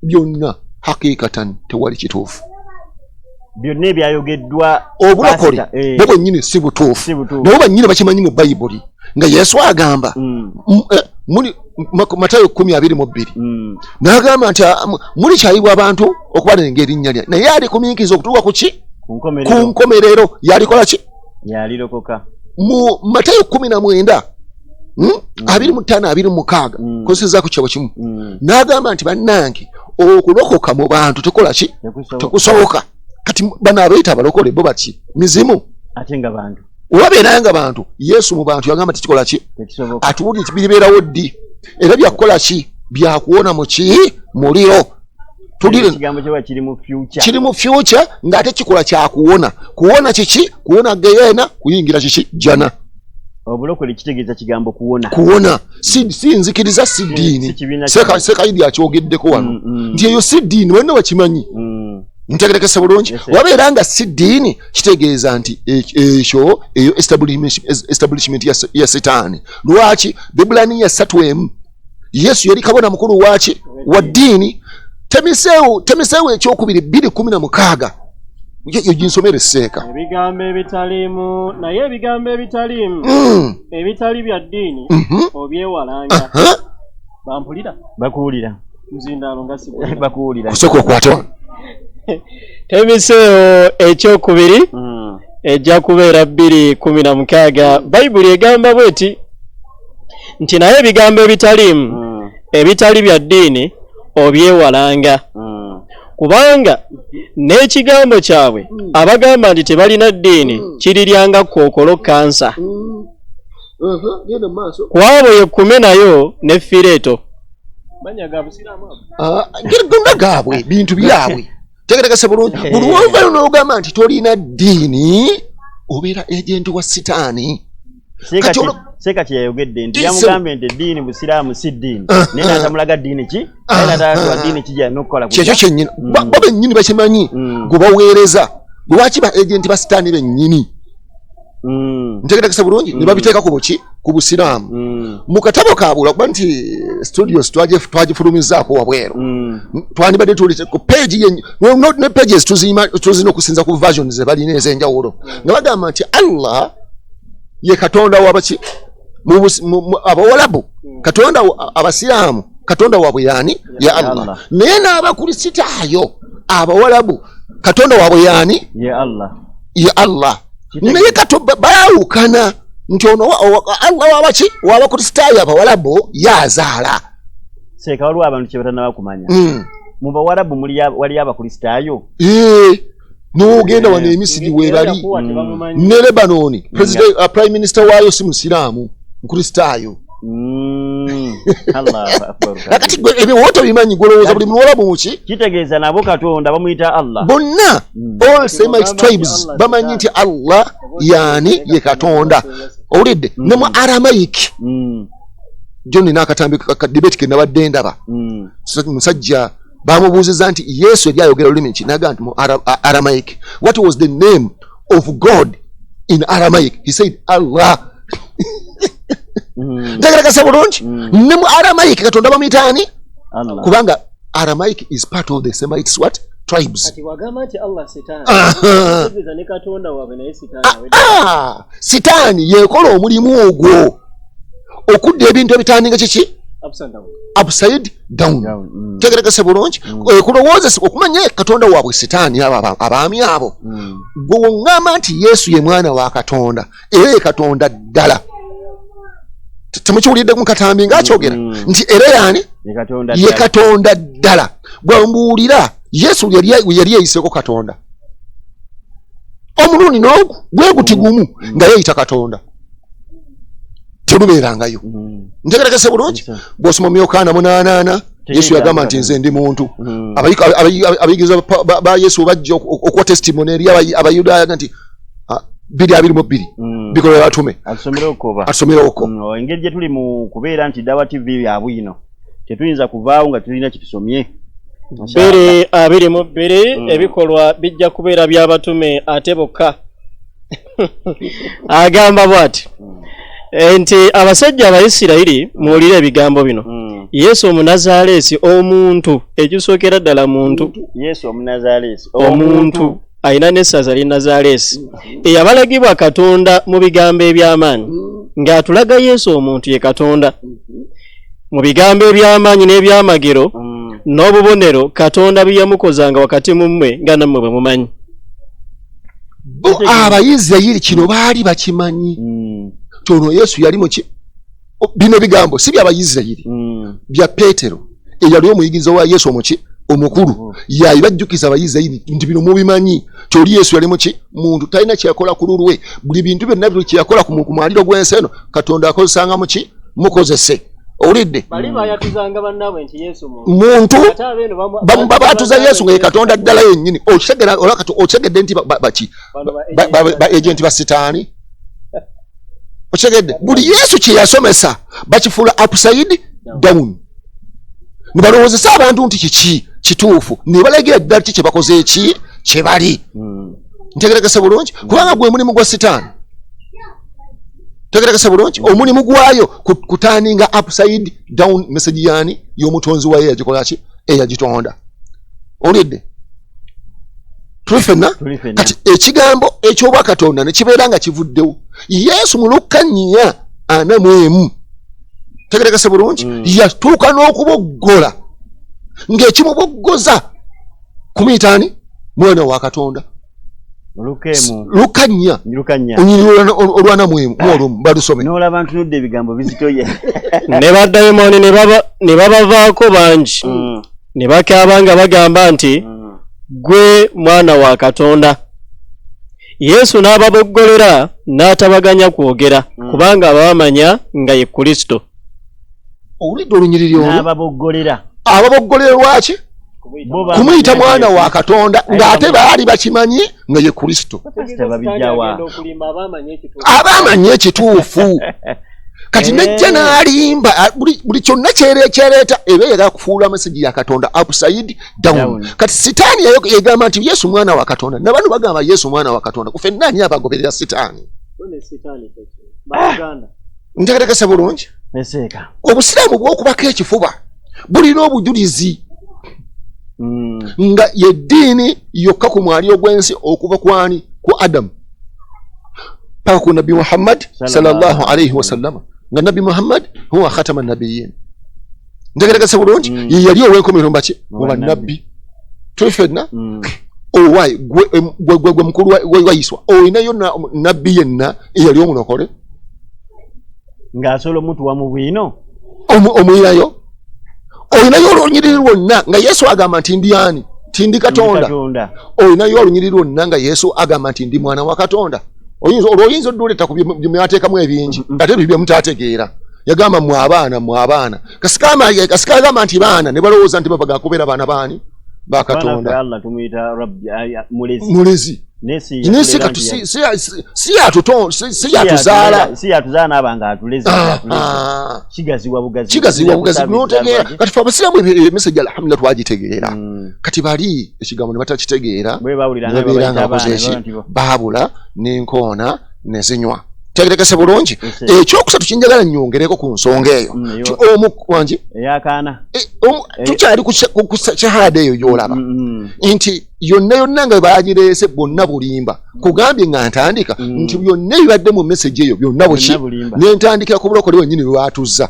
byonna hakikatan tewali kituufu byonna ebyayogeddwa obulokole bo bwennyini si butuufu nabo bannyini bakimanyi mu bayibuli nga Yesu agamba muli Matayo 10:22 n'agamba nti muli kyayibwa abantu okubalanga erinnya lya naye alikuminkiza okutuuka ku ki ku nkomerero yalikola ki yalirokoka mu Matayo 19 25-26 kozesa ku kyabo kimu n'agamba nti bannange okulokoka mu bantu tekola ki tekusoboka kati bana abaita abalokole bo baki mizimu ate nga bantu wabeeranga bantu Yesu mu bantu yagamba tikikola ki atuwulira kibiribeerawo ddi era byakukola ki byakuwona mu ki muliro tulire kigambo kyewa kiri mu future ng'ate kikola kyakuwona kuwona kiki kuwona geyeena kuyingira kiki jana obulokole kitegeeza kigambo kuwona si nzikiriza si ddiini sekayidi akyogeddeko wano nti eyo si ddiini wenna wakimanyi ntegerekesa bulungi wabeera nga si ddiini kitegeeza nti ekyo eyo establishment ya setaani lwaki Bibulaniya 3:1 Yesu yali kabona mukulu waki wa ddiini temiseewo ekyokubiri 2:16 yo ginsomere seeka ebigambo ebitalimu naye ebigambo ebitalimu ebitali bya ddiini obyewalanga bampulira bakuwulira mzindaalo nga bakuwulira kusooka okwata temiseewo ekyokubiri ejja kubeera 2:16 bayibuli egamba bweti nti naye ebigambo ebitalimu ebitali bya ddiini obyewalanga kubanga n'ekigambo kyabwe abagamba nti tebalina ddiini kiriryanga kookolo kansa kwabo yekkume nayo ne Fireeto gonna gaabwe bintu byabwe tegerekese bulungi buli wonvayo n'ogamba nti tolina ddiini obeera agenti wa sitaani Seka kyeyayogedde nti yamugambye nti eddiini busiraamu si ddiini naye n'atamulaga ddiini ki naye n'atatwa ddiini kijja n'okukola kyekyo kyennyini bo bennyini bakimanyi gwe baweereza lwaki ba agenti ba sitaani bennyini ntegerekese bulungi ne babiteeka ku busiraamu mu katabo kaabwe olwakuba nti studios twagifulumizaako wabweru twandibadde tuli ku page ne pages tuzina okusinza ku versions ze balina ez'enjawulo nga bagamba nti Allah ye katonda wabaki abawalabu katonda abasiraamu katonda wabwe yani ya Allah naye n'abakristaayo abawalabu katonda wabwe yani ya Allah naye baawukana nti ono Allah wabaki w'abakristaayo abawalabu yazaala seeka waliwo abantu kye batannaba kumanya mu bawalabu waliyo abakristaayo n'ogenda wano emisiri weebali ne Lebanoni prime minister waayo si musiraamu nkristaayo nakati ebyo woto bimanyi gwolowooza buli muwalabu muki kitegeeza nabo katonda bamuyita Allah bonna all Semite tribes bamanyi nti Allah yani ye katonda owulidde ne mu Aramaic John n'akatambi debate ke nabadde ndaba musajja bamubuuziza nti Yesu yali ayogera olulimi ki naga nti mu Aramaic what was the name of God in Aramaic he said Allah ntegerekese bulungi ne mu Aramaic katonda bamuyitaani kubanga Aramaic is part of the Semites what tribes sitaani yekola omulimu ogwo okudda ebintu ebitandinga kiki upside down tegerekese bulungi kulowooza okumanya katonda waabwe sitaani abaami abo gwe woŋŋamba nti Yesu ye mwana wa katonda era ye katonda ddala temukiwulidde mu katambi ng'akyogera nti era yani ye katonda ddala bwambuulira Yesu yali yeyiseeko katonda omulundi n'ogwo gwe guti gumu nga yeeyita katonda terubeerangayo ntegerekese bulungi bw'osoma mu Yokaana 8:8 Yesu yagamba nti nze ndi muntu abayigirizwa ba Yesu bajja okuwa testimony eri abayudaaya nti 2:22 bikolwa batume asomera okko engeri gye tuli mu kubeera nti Dawa TV ya bwino tetuyinza kuvaawo nga tulina kitusomye 2:22 ebikolwa bijja kubeera by'abatume ate bokka agamba bw'ati nti abasajja Abayisirayiri muwulire ebigambo bino Yesu Omunazaleesi omuntu ekisookera ddala muntu Yesu Omunazaleesi omuntu ayina n'essaza ly'e Nazaleesi eyabalagibwa Katonda mu bigambo eby'amaanyi ng'atulaga Yesu omuntu ye Katonda mu bigambo eby'amaanyi n'ebyamagero n'obubonero Katonda bye yamukozanga wakati mu mmwe nga nammwe bwe mumanyi bo Abayisirayiri kino baali bakimanyi tono Yesu yali muki bino bigambo si bya Abayisirayiri bya Petero eyali omuyigiriza wa Yesu omuki omukulu yabajjukiza abayizayiri nti bino mubimanyi kyoli Yesu yali muki muntu talina kyeyakola ku lulwe buli bintu byonna bino kyeyakola ku mwaliro gw'ensi eno Katonda akozesanga muki mukozese owulidde muntu babatuza Yesu nga ye Katonda ddala yennyini okitegedde nti baki ba agenti ba sitaani okitegedde buli Yesu kye yasomesa bakifuula upside down ne balowoozesa abantu nti kiki kituufu ne balagira ddala ki kye bakoze eki kye bali ntegerekese bulungi kubanga gwe mulimu gwa sitaani tegerekese bulungi omulimu gwayo kutaaninga upside down message yani y'omutonzi wayo yagikola ki eyagitonda olidde tulifenna kati ekigambo eky'obwakatonda ne kibeera nga kivuddewo Yesu mu Luka 4:41 tegerekese bulungi yatuuka n'okuboggola ng'ekimuboggoza kumuyitaani mwana wa Katonda Luka 4 olwana mwolumu balusome n'olaba ntunudde ebigambo bizitoye ne baddayimooni ne babavaako bangi ne bakaaba nga bagamba nti gwe mwana wa Katonda. Yesu n'ababoggolera n'atabaganya kwogera kubanga babamanya nga ye Kristo. Owulidde olunyiriri olwo n'ababoggolera lwaki kumuyita mwana wa Katonda ng'ate baali bakimanyi nga ye Kristo abamanye ekituufu kati nejja n'alimba buli kyonna kyereeta eba yagala kufuula message ya Katonda upside down kati sitaani yegamba nti Yesu mwana wa Katonda nabano bagamba Yesu mwana wa Katonda kufe nani abagoberera sitaani ntegerekese bulungi obusiraamu bw'okubako ekifuba bulina obujulizi nga yeddiini yokka ku mwaliro gw'ensi okuva kwani ku Adamu paka ku Nabi Muhammad sallallahu alayhi wa sallam nga Nabi Muhammad huwa khatama nabiyyin ntegerekese bulungi yali ow'enkomerero mbaki mu bannabbi tulifenna owayi gwe mukulu wa Iswa olinayo nabbi yenna eyali omulokole ng'asobola omutuwa mu bwino omuyinayo olinayo olunyiriri lwonna nga Yesu agamba nti ndi ani tindi Katonda olinayo olunyiriri lwonna nga Yesu agamba nti ndi mwana wa Katonda oyinza odduleta ku byemuyateekamu ebingi ate bibyo mutategeera yagamba mu abaana kasika agamba nti baana ne balowooza nti bava gakubeera baana baani ba Katonda mulezi nesi katu si yatuzaala n'abanga atulezi kigazibwa bugazi notegeera kati fe abasiraamu emesagi alhamdulillah twagitegeera kati bali ekigambo ne batakitegeera nebabeera nga bakoze eki baabula n'enkoona ne zinywa tegerekese bulungi ekyokusatu kinjagala nnyongereko ku nsonga eyo ti omu wangi eyakaana tukyali ku shahada eyo gy'olaba nti yonna nga bagireese bonna bulimba kugambye nga ntandika nti byonna ebibadde mu message eyo byonna buki nentandikira ku bulokole wennyini lwatuzza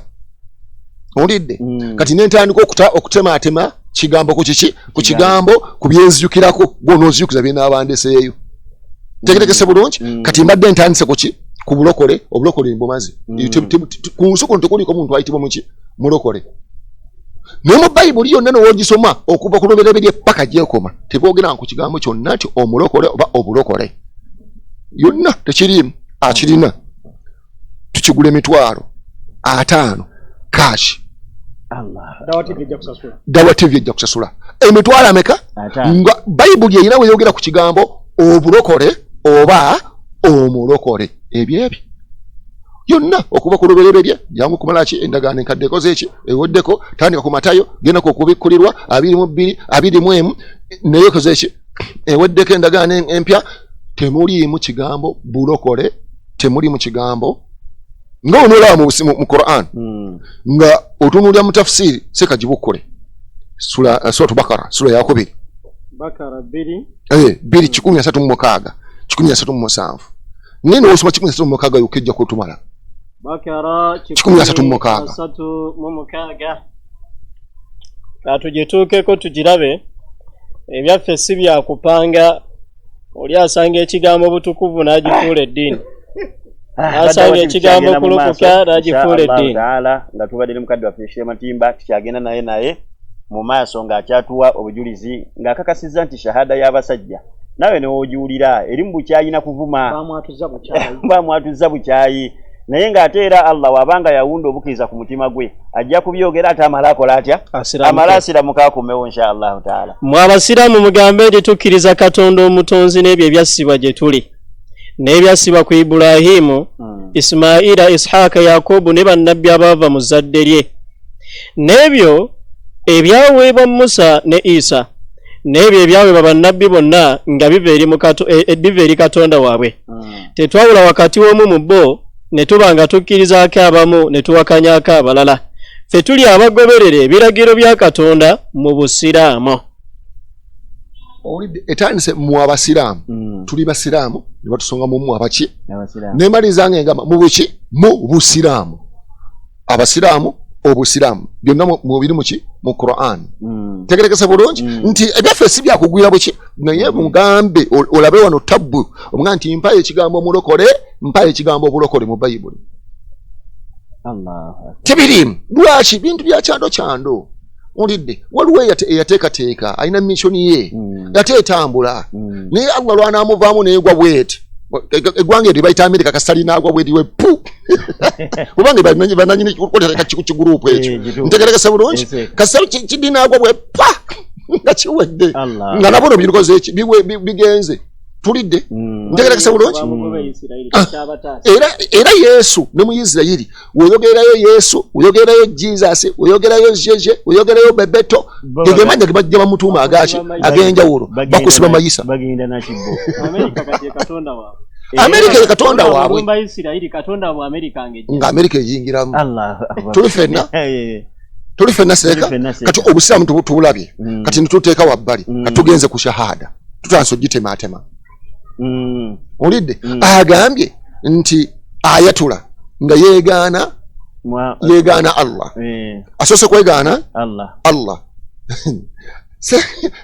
olidde kati nentandika okutemaatema kigambo ku kiki ku kigambo ku byenzijukirako gw'onoozijukiza byenaabandeseeyo tegerekese bulungi kati mbadde ntandise kuki ku bulokole obulokole mbumazi ku nsi kuno tekuliko muntu ayitibwa muki mulokole naye mu bayibuli yonna nowogisoma okuva ku lubereberye paka gyekoma teboogera ku kigambo kyonna nti omulokole oba obulokole yonna tekiriimu akirina tukigula $50 kashi dawa TV ejja kusasula emitwalo ameka nga bayibuli erina weyogera ku kigambo obulokole oba omulokole ebyebi yonna okuva ku lubereberye jangu kumala ki endagaano enkadde ekoze eki ewoddeko tandika ku Matayo genda ku kubikkulirwa 22 21 naye ekoze eki ewoddeko endagaano empya temuliimu kigambo bulokole temuliimu kigambo nga onolaba mu Quran nga otunulira mu tafsiri sekagibukkule suratu Bakara sura ya 2 Bakara 2 136 nini osoma 136 yokejja kutumala Bakara 136 atugituukeko tugirabe ebyaffe si bya kupanga oli asanga ekigambo butukuvu n'agifuula eddiini asanga ekigambo kulukuka n'agifuula eddiini nga tubadde ne mukadde waffe Sheikh Matimba tukyagenda naye mu maaso ng'akyatuwa obujulizi ng'akakasizza nti shahada y'abasajja nawe n'ogiwulira eri mu bukyayina kuvuma bamwatuzza bukyayi naye ng'ate era Allah wabanga yawunda obukkiriza ku mutima gwe ajja kubyogera ate amala akola atya amala asiramuka akomewo inshallah taala. Mwe abasiraamu mugambe nti tukkiriza Katonda omutonzi n'ebyo ebyassibwa gye tuli n'ebyassibwa ku Ibulayimu Ismaila Ishaaka Yakobo ne bannabbi abaava mu zadde lye n'ebyo ebyaweebwa Musa ne Isa n'ebyo ebyaweebwa bannabbi bonna nga biva eri Katonda waabwe tetwawula wakati w'omu mu bo ne tuba nga tukkirizaako abamu ne tuwakanyaako abalala ffe tuli abagoberera ebiragiro bya Katonda mu busiraamu. Etandise mu abasiraamu tuli basiraamu ne batusonga mu abaki nemaliza ng'engamba mu buki mu busiraamu abasiraamu obusiraamu byonna mu biri muki mu Qur'an tegerekesa bulungi nti ebyaffe si byakugwira buki naye mugambe olabe wano tabbu omugamba nti mpaye ekigambo mulokole mpaye ekigambo bulokole mu Bayibuli tebirimu lwaki bintu bya kyando ulidde waliwo eyateekateeka alina missoni ye ate etambula naye Allah lwanaamuvaamu neyegwa bweti eggwanga eryo bayita Amerika kasali naagwa bweti we pu kubanga bananyini kukolera kigurupu ekyo ntegerekesa bulungi kasali kidi naagwa bwe pa nga kiwedde nga nabono birikoze eki bigenze tulidde ntegerekesa bulungi era Yesu ne mu Isirayiri oyogerayo Yesu oyogerayo Jesus oyogerayo Jeje oyogerayo Bebeto gegemanya gebajja bamutuma agachi agenjawulo bakusiba mayisa bagenda na kibbo Amerika kati Katonda wa Amerika ye Katonda waabwe mba Isirayiri Katonda mu Amerika ngeje nga Amerika yingiramu Allah tulifenna seka kati obusiramu tubulabye kati nituteeka wabbali katugenze ku shahada tutanso gitematema ulidde agambye nti ayatula nga yegaana Allah asose kwegaana Allah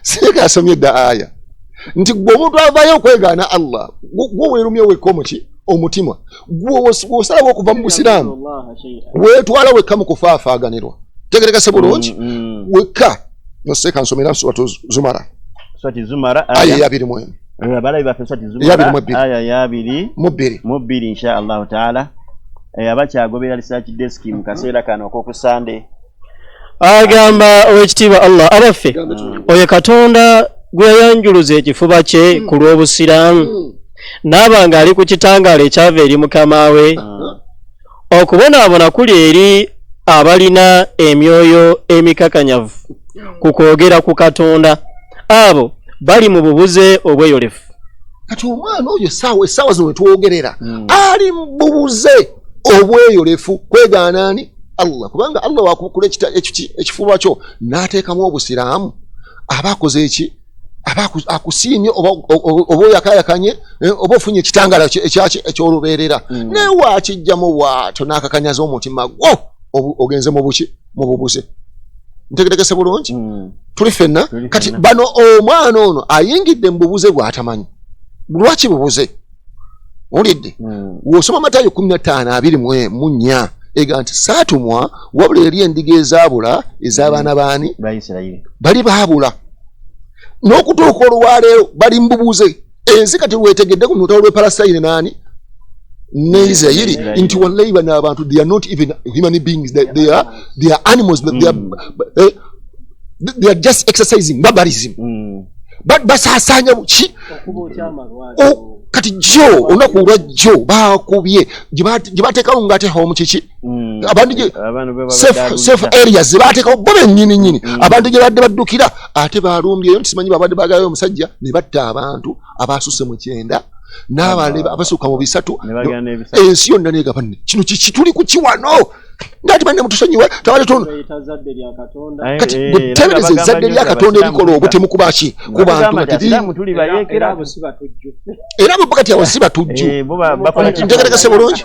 seka asomye dda aya nti gwe omuntu avayo okwegaana Allah gwe weerumye wekkomuki omutima gwe osalawo okuva mu busiraamu weetwala wekka mu kufaafaaganirwa tegerekase bulungi wekka noseka nsomera suratu Zumara aya yabiri mwemu abalabi baffe Zumara aya yabiri mu bbiri insha Allah taala abakyagobera research desk mu kaseera kano ok'okusande agamba owekitiibwa Allah abaffe oyo Katonda gwe yayanjuluza ekifuba kye ku lw'obusiraamu n'aba ng'ali ku kitangaala ekyava eri mukama we okubonaabona kuli eri abalina emyoyo emikakanyavu ku kwogera ku Katonda abo bali mu bubuze obweyolefu. Kati omwana oyo essaawa zino wetwogerera ali mu bubuze obweyolefu kwegaana ani Allah kubanga Allah wakukula ekifuba kyo n'ateekamu obusiraamu aba akoze eki aba akusiimye oba oyakayakanye oba ofunye ekitangaala ekyolubeerera naye waakijjamu waato n'akakanyaza omutima gwo ogenze mu buki mu bubuze ntegerekese bulungi tuli fenna kati bano omwana ono ayingidde mu bubuze bw'atamanyi lwaki bubuze olidde wosoma Matayo 15:24 ega nti saatumwa wabula eri endiga ezaabula ez'abaana baani bali baabula n'okutuuka olwaleero bali mbubuze ensi kati weetegedde ku lutalo lw'e Palasitayini naani ne Isirayiri nti wallahi bano abantu they are not even human beings they are animals they are just exercising barbarism basaasanya buki kati jo olunaku olwa jo baakubye gye bateekawo ng'ate home kiki abantu safe areas ze bateekawo bo bennyini abantu gye badde baddukira ate balumbyeyo nti simanyi babadde baagayo omusajja ne batta abantu abaasusse mu 9 n'abaleba abasukka mu 3 ensi yonna neegaba kino kituli ku kiwano ngati banne mutusonyiwe tabale tono kati butebereze ezzadde lya Katonda erikola obutemu kubaki ku bantu era bapakati awo si batujju ntegerekese bulungi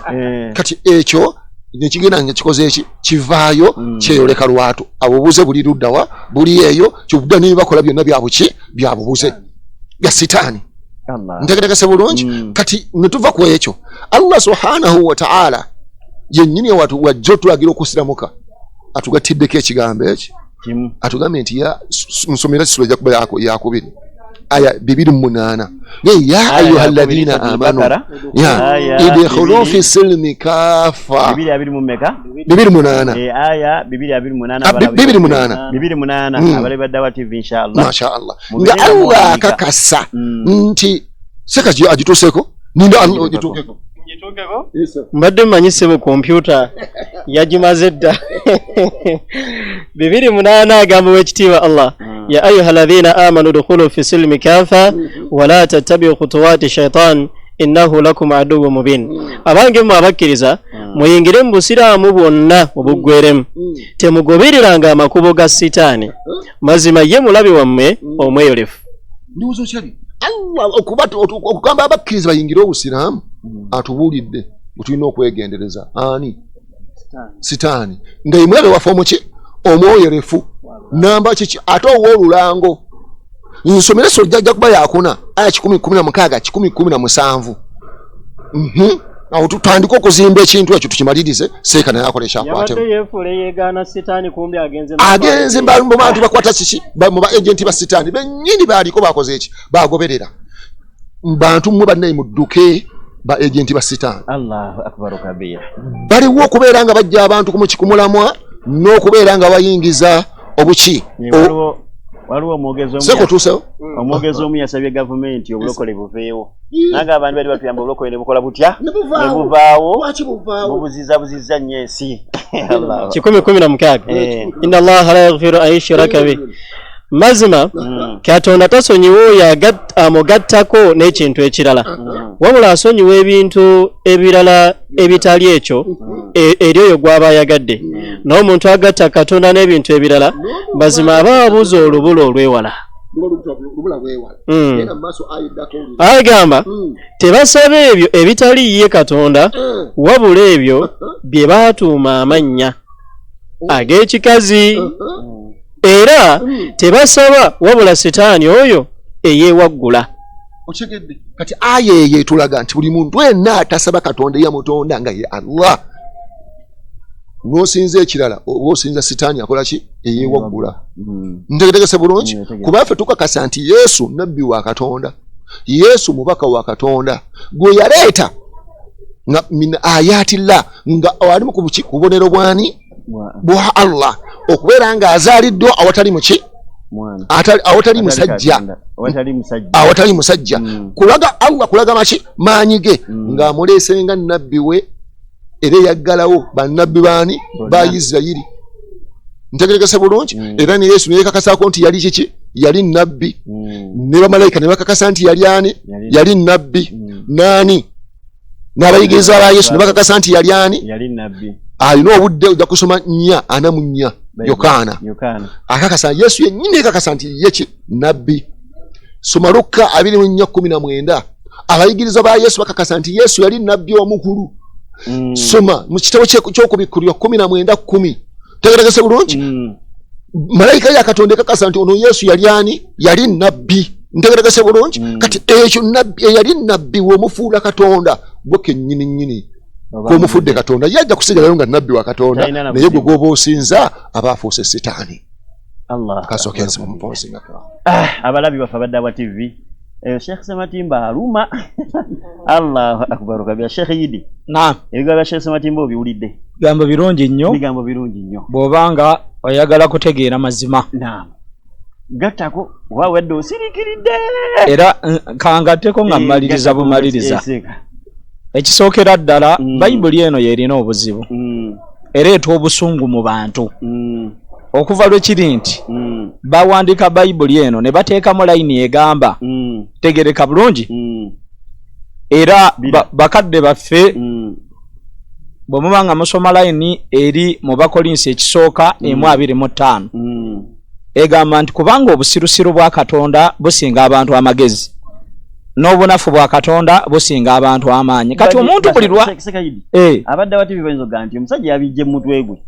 kati ekyo nekigenda nga kikoze eki kivaayo kyeyoleka lwatu abubuze buli luddawa buli eyo kyobudda ne bakola byonna byabuki byabubuze bya sitaani ntegerekese bulungi kati netuva ku ekyo Allah subhanahu wa ta'ala yennyini watu wajjo tulagira okusiramuka atugattiddeko ekigambo eki atugambye nti ya nsomera sura ejja kuba yakubiri aya 28 ya ayyuhalladhina amanu ya idkhulu fi silmi kafa 28 aya 28 abale baddawa TV inshallah mashaallah nga Allah kakasa nti sekaji ajituseko ninda ajitukeko mbadde mmanyisebo kompyuta yagimaze dda 28 agamba wekitiibwa Allah ya ayyuhalladhina amanu dukhulu fi silmi kafa wala tattabi'u khutuwati shaitan innahu lakum aduwwun mubin. Abange mu abakkiriza muyingire mu busiraamu bwonna obuggweremu temugobereranga amakubo ga sitaani mazima ye mulabi wammwe omweyolefu. Nduzo kyali Allah okugamba abakkiriza bayingire obusiraamu atubuulidde tulina okwegendereza ani sitaani nga imwebe wafe omuki omwoyerefu namba kiki ate ow'olulango nsomere so jjajja kuba yakuna aya 10:16 awo tutandika okuzimba ekintu ekyo tukimalirize seeka naye akola ekyakwatemu agenze mu bantu bakwata kiki mu ba agenti ba sitaani bennyini baaliko bakoze eki bagoberera bantu mmwe bannaye mudduke ba agenti ba sitaani. Allahu akbar kabira. Baliwo okubeera nga bajja abantu kumukikumulamwa n'okubeera nga bayingiza obuki waliwo omwogezi seko tusewo omwogezi omu yasabye gavumenti obulokole buveewo naga abantu bali batuyamba obulokole ne bukola butya ne buvaawo bubuziza nnyo ensi. 10:16 inna Allaha la yaghfiru an yushraka bihi mazima Katonda tasonyiwa oyo amugattako n'ekintu ekirala wabula asonyiwa ebintu ebirala ebitali ekyo eri oyo gw'aba ayagadde n'omuntu agatta Katonda n'ebintu ebirala mazima aba abuuza olubula olwewala. Agamba tebasaba ebyo ebitali ye Katonda wabula ebyo bye baatuuma amannya ag'ekikazi era tebasaba wabula sitaani oyo eyeewaggula. Okitegedde kati aya eyo etulaga nti buli muntu yenna atasaba Katonda yamutonda nga ye Allah n'osinza ekirala oba osinza sitaani akola ki eyeewaggula. Ntegetegese bulungi kuba ffe tukakasa nti Yesu nabbi wa Katonda, Yesu mubaka wa Katonda gwe yaleeta nga min ayatillah nga wali mu kubonero bwani bwa Allah okubeera nga azaaliddwa awatali muki awatali musajja kulaga Allah kulaga maki maanyi ge ng'amuleesenga nabbi we era yaggalawo bannabbi baani ba Isirayiri. Ntegeregese bulungi era ne Yesu neekakasaako nti yali kiki yali nabbi ne bamalayika ne bakakasa nti yali ani yali nabbi naani n'abayigiriza ba Yesu ne bakakasa nti yali ani yali nabbi. Alina obudde ojja kusoma 4:4 Yokaana akakasa Yesu yennyini akakasa nti ye nabbi. Soma Luka 24:19 abayigiriza ba Yesu bakakasa nti Yesu yali nabbi omukulu. Soma mu kitabo ky'okubikkulirwa 19:10 tegeregese bulungi malayika ya Katonda kakasa nti ono Yesu yali ani yali nabbi. Ntegeregese bulungi kati ekyo nabbi yali nabbi womufuula Katonda gwe kennyini kumufudde Katonda yajja kusigalayo nga nabbi wa Katonda naye gwe gwoba osinza aba afuuse sitaani. Allah kasokensi mu mposi nga abalabi bafa baddawa TV Sheikh Sematimba aluma Allahu akbar kabya Sheikh Yidi. Naam. Ebigamba Sheikh Sematimba obiwulidde. Bigambo birungi nnyo. Bigambo birungi nnyo. Bw'obanga oyagala kutegeera mazima. Naam. Gattako wawedde osirikiridde. Era kangatteko nga mmaliriza bumaliriza. Ekisookera ddala Bayibuli eno yerina obuzibu. Ereeta obusungu mu bantu. Okuva lwe kiri nti bawandiika Bayibuli eno ne bateekamu layini egamba tegereka bulungi era bakadde baffe bwe muba nga musoma layini eri mu Bakolinsi ekisooka 1:25 egamba nti kubanga obusirusiru bwa Katonda businga abantu amagezi n'obunafu bwa Katonda businga abantu amaanyi. Kati omuntu buli lwa abadde bati bibayinza okuga nti omusajja yabijje mu mutwe gwe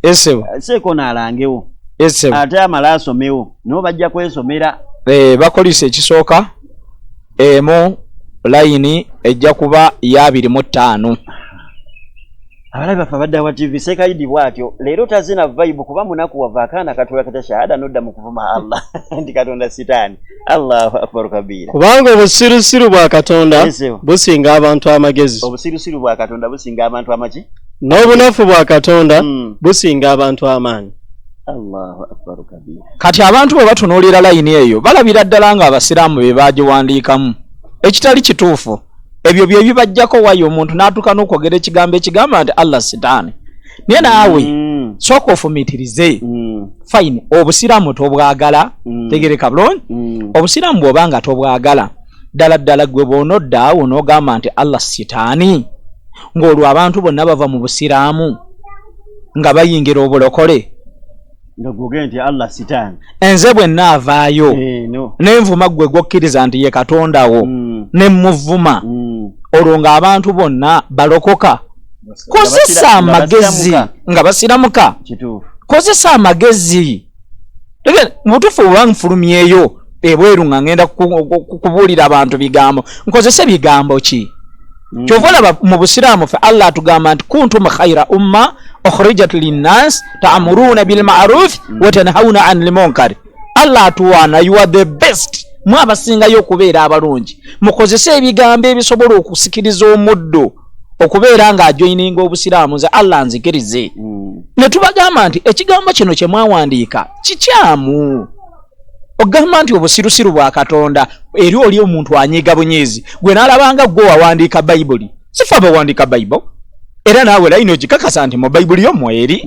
seeko n'alangewo ate amala asomewo nibo bajja kwesomera. Bakolinsi ekisooka emu layini ejja kuba 2:5 abalabi baffe abaddawa TV Sekaidi bwatyo leero tazina vibe kuba munaku wava akaana katola kata shahada nodda mu kuvuma Allah ndi katonda sitaani. Allahu akbar kabira. Kubanga obusirusiru bwa Katonda businga abantu amagezi. Obusirusiru bwa Katonda businga abantu amaki? N'obunafu bwa Katonda businga abantu amaanyi. Allahu akbar kabira. Kati abantu bwe batunuulira layini eyo balabira ddala nga abasiraamu be bagiwandiikamu ekitali kituufu. Ebyo bye bibajjako wayo omuntu n'atuuka n'okwogera ekigambo ekigamba nti Allah sitaani. Naye naawe sooka ofumiitirize. Fine, obusiraamu tobwagala, tegereka bulungi. Obusiraamu bw'oba nga tobwagala ddala gwe bw'onodda n'ogamba nti Allah sitaani, ng'olwo abantu bonna bava mu busiraamu nga bayingira obulokole. Ngagoge nti Allah sitaani. Enze bwe nnaavaayo nenvuma gwe gwokkiriza nti ye Katonda wo ne muvuma olwo ng'abantu bonna balokoka. Kozesa amagezi nga basiramuka. Kozesa amagezi. Mutufu bwe nfulumyeyo ebweru nga ngenda kubuulira abantu bigambo. Nkozese bigambo ki? Kyova olaba mu busiraamu fe Allah atugamba nti kuntum khayra umma ukhrijat linnas ta'muruna bil ma'ruf wa tanhauna 'anil munkar. Allah atuwana you are the best. Mwabasingayo okubeera abalungi. Mukozese ebigambo ebisobola okusikiriza omuddo okubeera nga ajoininga obusiraamu nze Allah nzikirize. Ne tubagamba nti ekigambo kino kye mwawandiika kikyamu. Ogamba nti obusirusiru bwa Katonda eri oli omuntu anyiga bunyezi gwe nalabanga gwe wawandiika Bayibuli. Sifa bawandiika Bayibuli era naawe layino gikakasa nti mu Bayibuli yo mweri.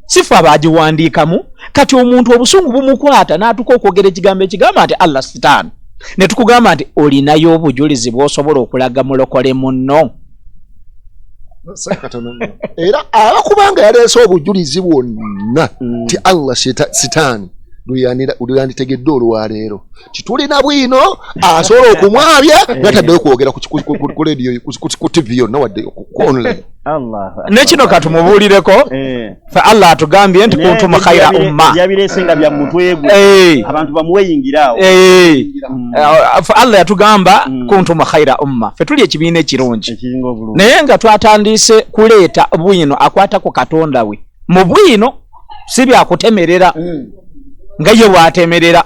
Sifa bagiwandiikamu. Kati omuntu obusungu bumukwata n'atuuka okwogera ekigambo ekigamba nti Allah sitaani. Ne tukugamba nti olinayo obujulizi bw'osobola okulaga mulokole munno. Era abakubanga yaleese obujulizi bwonna ti Allah sitaani luyanitegedde olwaleero kitulina bwino asobola okumwabya nataddeyo okwogera ku radio ku TV yonna wadde ku online. Nekino katumubuulireko fe Allah atugambye nti kuntum khayra umma. Byabiresenga bya mutwe gwe abantu bamweyingirawo. Fe Allah yatugamba kuntum khayra umma. Fe tuli ekibiina ekirungi. Naye nga twatandise kuleeta bwino akwata ku Katonda we. Mu bwino si byakutemerera nga ye bwatemerera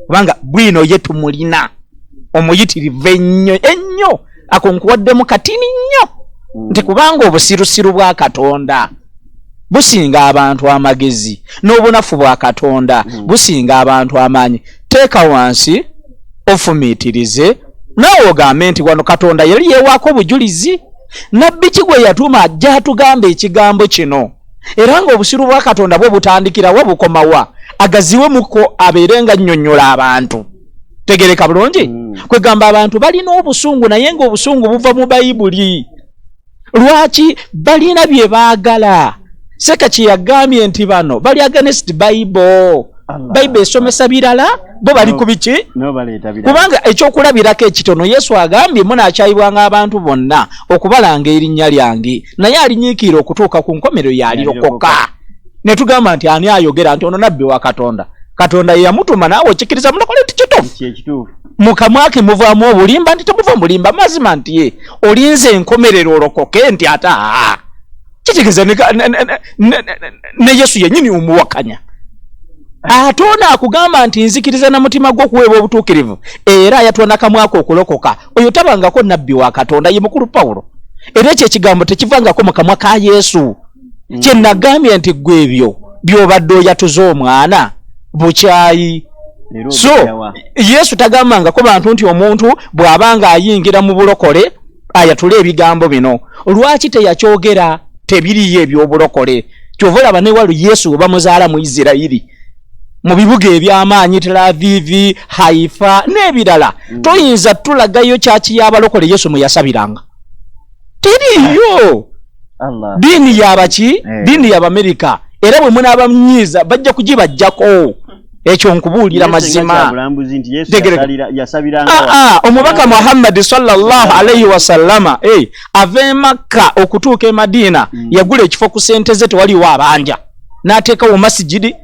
kubanga bwino ye tumulina omuyitirivu ennyo akonkuwaddemu katini nnyo nti kubanga obusirusiru bwa Katonda businga abantu amagezi n'obunafu bwa Katonda businga abantu amaanyi. Teeka wansi ofumiitirize naawe ogambe nti wano Katonda yali yeewaako obujulizi. Nabbi ki gwe yatuma ajja atugamba ekigambo kino era nga obusiru bwa Katonda bwe butandikira wa bukomawa agaziwe muko abeerenga nnyonnyola abantu. Tegereka bulungi kwegamba abantu balina obusungu naye nga obusungu buva mu Bayibuli. Lwaki balina bye baagala. Seka kye yagambye nti bano bali against Bible. Bible esomesa birala bo bali ku biki kubanga ekyokulabirako ekitono Yesu agambye munaakyayibwanga abantu bonna okubalanga erinnya lyange naye alinyiikira okutuuka ku nkomero yalirokoka. Ne tugamba nti ani ayogera nti ono nabbi wa Katonda. Katonda ye yamutuma naawe okikiriza mulokole nti kituufu. Mukamwake muvaamu obulimba nti temuva mulimba mazima nti ye olinze enkomerero olokoke nti ata kitegeeza ne Yesu yennyini omuwakanya. Atona akugamba nti nzikiriza na mutima gwo kuweebwa obutuukirivu era yatona kamwako okulokoka. Oyo tabangako nabbi wa Katonda ye mukulu Pawulo. Era ekyo ekigambo tekivangako mu kamwa ka Yesu. Kye nagambye nti gwe ebyo by'obadde oyatuza omwana bukyayi. So Yesu tagambangako bantu nti omuntu bw'abanga ayingira mu bulokole ayatula ebigambo bino. Lwaki teyakyogera tebiriyo eby'obulokole? Kyova olaba ne walu Yesu oba muzaala mu Isirayiri mu bibuga eby'amaanyi Tel Aviv, Haifa n'ebirala toyinza tulagayo kyaki y'abalokole Yesu mwe yasabiranga. Teriyo. Dini y'abaki? Dini y'Abamerika. Era bwe munaabamnyiiza bajja kugibajjako. Ekyo nkubuulira mazima. Omubaka Muhammad sallallahu alayhi wa sallama ave Makka okutuuka e Madina yagula ekifo ku sente ze tewaliwo abanja n'ateekawo masjidi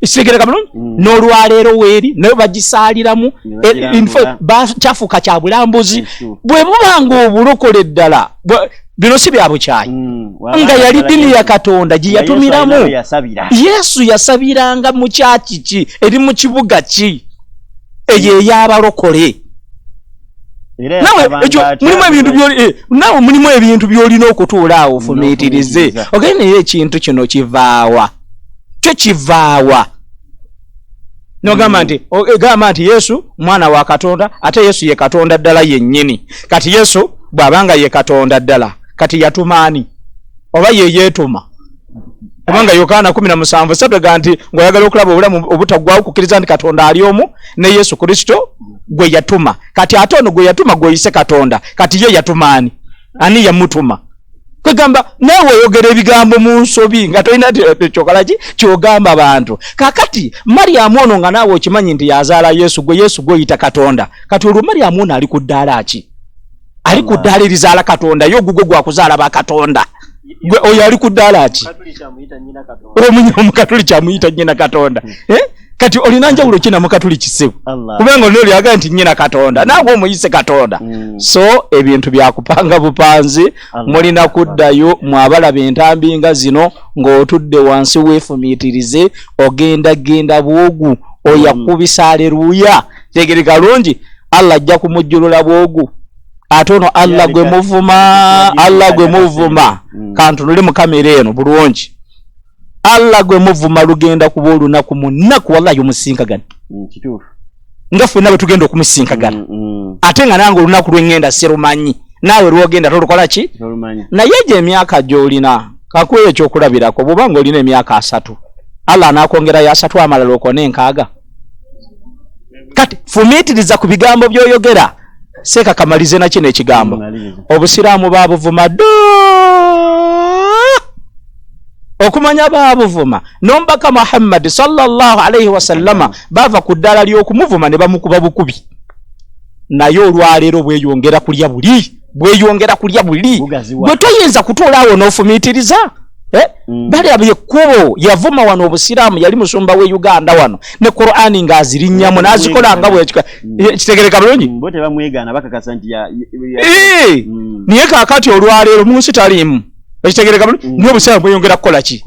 isigereka bulungi n'olwaleero weeri nayo bagisaaliramu kyafuuka kya bulambuzi. Bwe bubanga obulokole ddala bino si bya bukyayi nga yali dini ya Katonda gye yatumiramu. Yesu yasabiranga mu kyaki ki eri mu kibuga ki eyo ey'abalokole. Nawe mulimu ebintu by'olina okutuula awo ofumiitirize ogende naye ekintu kino kivaawa kyo kivaawa nogamba nti Yesu mwana wa Katonda ate Yesu ye Katonda ddala yennyini. Kati Yesu bw'abanga ye Katonda ddala kati yatumaani oba ye yeetuma kubanga Yokaana 17 satega nti ng'oyagala okulaba obulamu obutaggwaawo kukkiriza nti Katonda ali omu ne Yesu Kristo gwe yatuma. Kati ate ono gwe yatuma gw'oyise Katonda kati ye yatumaani ani yamutuma. Kwegamba nawe oyogera ebigambo mu nsobi nga tolina kyokalaki kyogamba abantu. Kakati Mariamu ono nga naawe okimanyi nti yazaala Yesu gw'oyita Katonda. Kati olwo Mariamu ono ali ku ddaala ki? Ali ku ddaala erizaala Katonda yo gugwe gwakuzaala ba Katonda. Gwe oyo ali ku ddaala ki? Omukatuliki amuyita nnyina Katonda. Kati olina njawulo ki na mukatuliki ssebo? Kubanga oli aga nti nnyina Katonda naawe omuyise Katonda. So ebintu byakupanga bupanzi mulina kuddayo mwabalaba entambi nga zino ng'otudde wansi weefumiitirize ogenda bwogu oyakubisa aleluya. Tegereka lungi Allah ajja kumujjulula bwogu. Ate ono Allah gwe muvuma kantunule mu kamera eno bulungi. Allah gwe muvuma lugenda kuba olunaku munaku wallahi omusinkagana. Kituufu. Nga ffenna bwe tugenda okumusinkagana. Ate nga nange olunaku lwengenda sirumanyi. Naawe lwogenda tolukola ki? Tolumanyi. Naye gye emyaka gy'olina kakuwa ekyokulabirako bw'obanga olina emyaka 3 Allah anakwongerayo 3 amalala okone 6. Kati fumiitiriza ku bigambo by'oyogera. Seka kamalize na kino ekigambo. Obusiraamu baabuvuma okumanya baabuvuma nombaka Muhammad sallallahu alayhi wasallama bava ku ddala ly'okumuvuma ne bamukuba bukubi. Naye olwaleero bweyongera kulya buli bwe toyinza kutuula awo n'ofumiitiriza. Bali ab'ekkubo yavuma wano obusiraamu yali musumba we Uganda wano ne Qur'ani ng'azirinnyamu n'azikola nga kitegereka bulungi. Bo tebamwegaana bakakasa nti niye kaakati olwaleero mu nsi taliimu ekitegereka bulungi niye obusiraamu bweyongera kukola ki?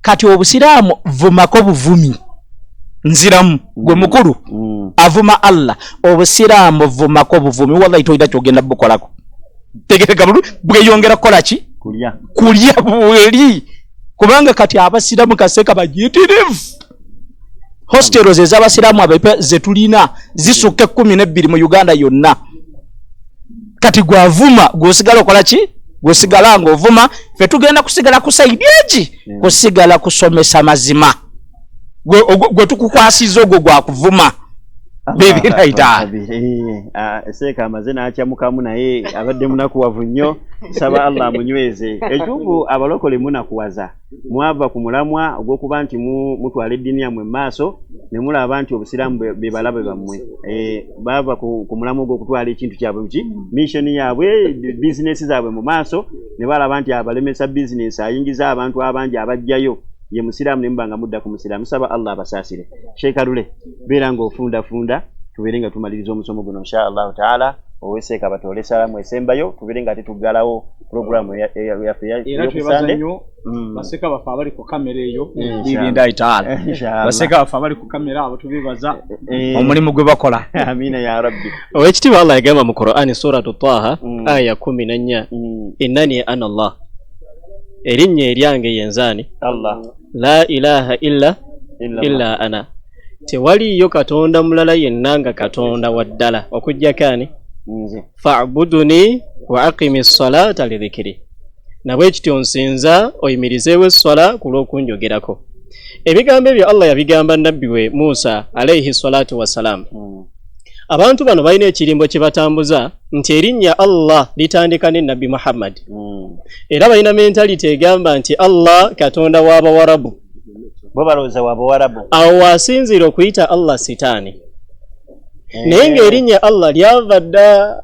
Kati obusiraamu vumako buvumi nziramu gwe mukulu avuma Allah. Obusiraamu vumako buvumi wallahi toyina kyogenda bukolako. Tegereka bulungi bweyongera kukola ki? Kulya bweli. Kubanga kati abasiramu kaseka bagiyitirivu. Hostels ez'abasiramu abepe zetulina zisukke 12 mu Uganda yonna. Kati gwavuma gwosigala okola ki? Gwosigala ng'ovuma fe tugenda kusigala kusaidia eki? Kusigala kusomesa mazima. Gwe tukukwasiza ogwo gwakuvuma. Baby raita. Seka amazina akyamukamu naye abadde munakuwavu nnyo. Saba Allah amunyweze. Ekyuvu abalokole munakuwaza. Mwava ku mulamwa ogw'okuba nti mutwala eddiini yammwe maaso ne mulaba nti obusiraamu be balabe bammwe. Bava ku mulamwa ogw'okutwala ekintu kyabwe ki mission yaabwe bizinesi zaabwe mu maaso ne balaba nti abalemesa bizinesi ayingiza abantu abangi abajjayo ye musiraamu ne mubanga mudda ku musiraamu. Saba Allah abasaasire. Sheikh Alule beera ng'ofundafunda tubeere nga tumaliriza omusomo guno inshallah taala. Oweseka batole salamu esembayo tubeere nga tetuggalawo programu yaffe y'okusande. Baseka bafa abali ku kamera eyo birinda itaala. Baseka bafa abali ku kamera abo tubibaza omulimu gwe bakola. Amina ya rabbi. Owekitiibwa Allah yagamba mu Qur'ani suratu Taha aya 14 innani ana Allah. Erinnya eryange yenzani Allah. La ilaha illa ana. Tewaliyo Katonda mulala yenna nga Katonda waddala okujjakani fa'buduni wa aqimis salata li dhikri. Nabwe kityo nsinza oyimirizeewo essala ku lw'okunjogerako. Ebigambo ebyo Allah yabigamba nabbi we Musa alayhi salatu wassalam. Abantu bano balina ekirimbo kye batambuza nti erinnya Allah litandika ne Nabbi Muhammad. Era balina mentality egamba nti Allah Katonda w'Abawarabu. Bo balowooza w'Abawarabu. Awo wasinzira okuyita Allah sitaani. Naye ng'erinnya Allah lyava dda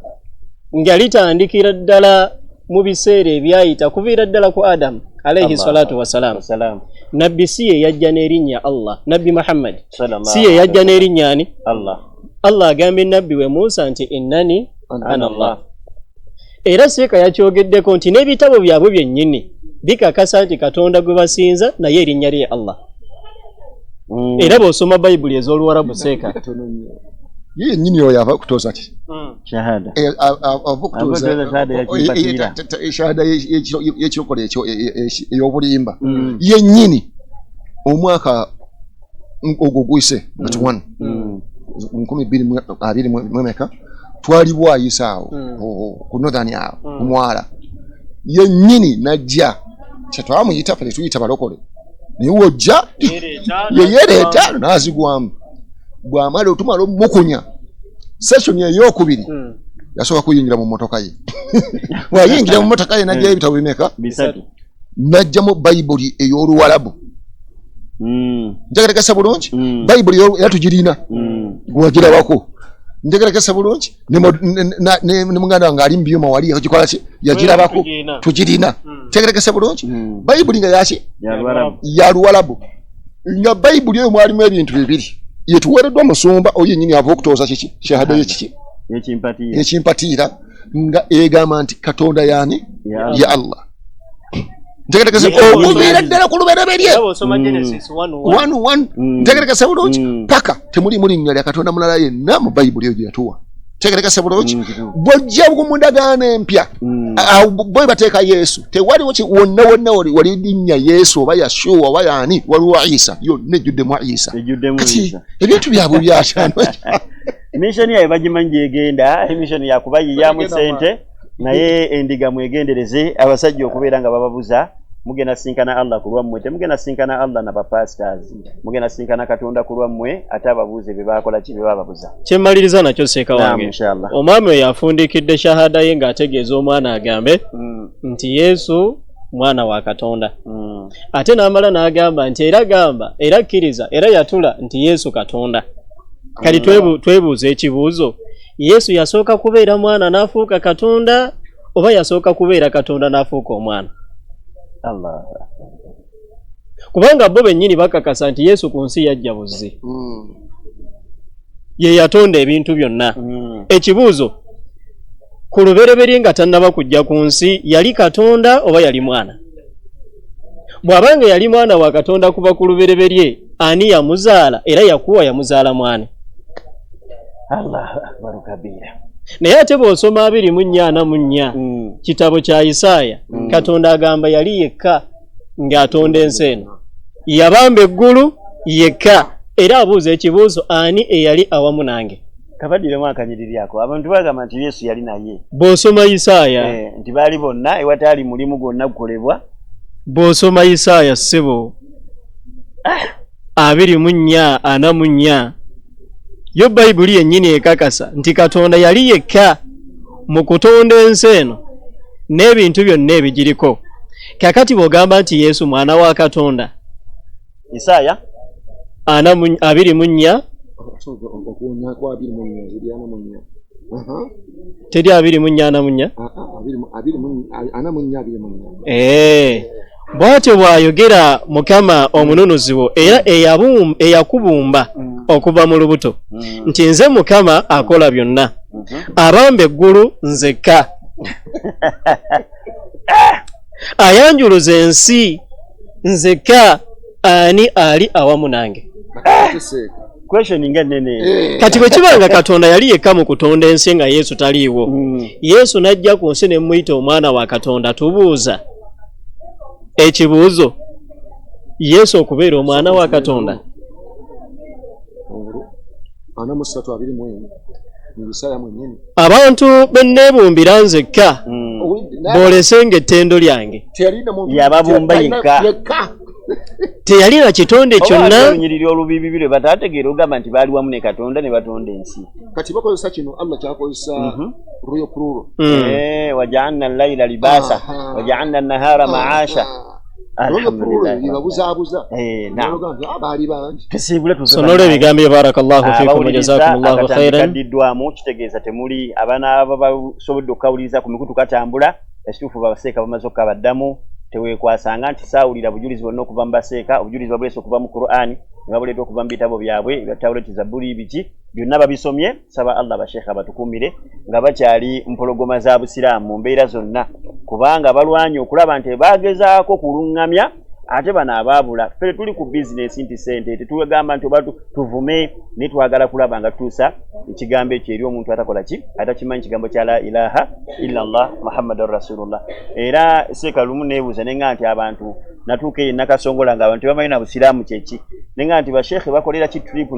nga litandikira ddala mu biseera ebyayita kuviira ddala ku Adamu alayhi salatu wassalam. Nabbi si ye yajja n'erinnya Allah. Nabbi Muhammad si ye yajja n'erinnya ani? Allah. Allah agambye nabbi we Musa nti innani ana Allah. era seeka yakyogeddeko nti n'ebitabo byabwe byennyini bikakasa nti Katonda gwe basinza naye erinnya lye Allah. Era bw'osoma Bayibuli ez'Oluwarabu seeka ye nyini oyo ava kutoza ki shahada ava kutoza shahada y'ekirokole ekyo ey'obulimba ye nyini omwaka ogwo gwise ati 1 1220 twali bwayisaawo ku northern awo omwala ye nyini najja kyetwamuyita ffe tuyita balokole naye wojja yeyereeta n'azigwamu bw'amala otumala omukunya session ey'okubiri yasooka kuyingira mu mmotoka ye bw'ayingira mu mmotoka ye najjayo ebitabo bimeka bisatu najjamu Bayibuli ey'Oluwarabu ntegerekesa bulungi Bayibuli era tugirina gwagirabako ntegerekesa bulungi ne muganda wange ali mu byuma wali yakikola ki yagirabako tugirina ntegerekesa bulungi Bayibuli nga yaki ya Luwarabu nga Bayibuli eyo mwalimu ebintu bibiri yetuweereddwa musumba oyo yennyini ava okutoza kiki shahada y'ekiki ekimpatiira nga egamba nti Katonda yaani ya Allah ntegerekese okubeera ddala ku lubereberye 1 ntegerekese bulungi paka temuli mulinnya lya Katonda mulala yenna mu Bayibuli eyo gye yatuwa ntegerekese bulungi bw'ojja kumundagaana empya bwe bateeka Yesu tewaliwo wonna wali linnya Yesu oba Yashuwa oba yaani waliwo Isa yonna ejjuddemu Isa kati ebintu byabwe byakyano mission yayo bagimanyi gyegenda mission yakubayiyamu sente naye endiga mwegendereze abasajja okubeera nga bababuza mugenda sinkana Allah ku lwammwe temugenda sinkana Allah na bapastors mugenda sinkana Katonda ku lwammwe ate ababuuze bye bakola ki bye bababuza kyemmaliriza nakyo seeka wange omwami oyo afundikidde shahada ye ng'ategeeza omwana agambe nti Yesu mwana wa Katonda ate n'amala n'agamba nti era gamba era kkiriza era yatula nti Yesu Katonda kali twebuuza ekibuuzo Yesu yasooka kubeera mwana n'afuuka Katonda oba yasooka kubeera Katonda n'afuuka omwana? Allah. Kubanga bo bennyini bakakasa nti Yesu ku nsi yajja buzzi. Ye yatonda ebintu byonna. Ekibuuzo ku lubereberye nga tannaba kujja ku nsi yali Katonda oba yali mwana? Bw'abanga yali mwana wa Katonda kuba ku lubereberye ani yamuzaala era yakuwa yamuzaala mwana? Allah akbar kabira. Naye ate bw'osoma 2:4 kitabo kya Isaaya Katonda agamba yali yekka ng'atonda ensi eno, yabamba eggulu yekka, era abuuza ekibuuzo ani eyali awamu nange? Kabadire mwakanyiriryako abantu bagamba nti Yesu yali naye. Bw'osoma Isaaya nti baali bonna ewatali mulimu gwonna gukolebwa. Bw'osoma Isaaya ssebo 2:4 yo Bayibuli yennyini ekakasa nti Katonda yali yekka mu kutonda ensi eno n'ebintu byonna ebigiriko. Kakati bw'ogamba nti Yesu mwana wa Katonda, Isaaya 2:4 teri 2:4 bw'atyo bw'ayogera Mukama omununuziwo era eyakubumba okuva mu lubuto nti nze Mukama akola byonna, abamba eggulu nzekka, ayanjuluza ensi nzekka, ani ali awamu nange? Kati bwe kibanga Katonda yali yekka mu kutonda ensi nga Yesu taliiwo, Yesu n'ajja ku nsi ne muyita omwana wa Katonda, tubuuza ekibuuzo, Yesu okubeera omwana wa Katonda? Abantu benneebumbira nzekka bw'olesenga ettendo lyange, yababumba yekka, teyalina kitonde kyonna. Olunyiriri olubibi bire bataategeera ogamba nti baali wamu ne Katonda ne batonda ensi. Kati bakozesa kino Allah kyakozesa ruyo kururo. Waja'alna al-layla libasa waja'alna an-nahara ma'asha. Sonole ebigambo barakallahu fikum wa jazakumullahu khairan. Kadiddwamu kitegeeza temuli abaana abasobodde okukawuliriza ku mikutu katambula ekituufu babaseeka bamaze okukabaddamu teweekwasanga nti saawulira bujulizi bwonna okuva mu baseeka, obujulizi babulese okuva mu Qur'ani, nga buleeta okuva mu bitabo byabwe ebya Tawuleti, Zaburi, biki byonna babisomye. Saba Allah basheekha batukuumire nga bakyali mpologoma za Busiraamu mu mbeera zonna, kubanga balwanye okulaba nti baagezaako kuluŋŋamya ate bano abaabula. Ffe tuli ku bizinesi nti sente, tetugamba nti oba tuvume naye twagala kulaba nga tutuusa ekigambo ekyo eri omuntu atakola ki, atakimanyi kigambo kya la ilaha illallah Muhammadur Rasulullah. Era seeka lumu neebuuza nenga nti abantu natuuka eyo Nakasongola nga abantu bamanyi na Busiraamu kyeki, nenga nti basheekhe bakolera ki trip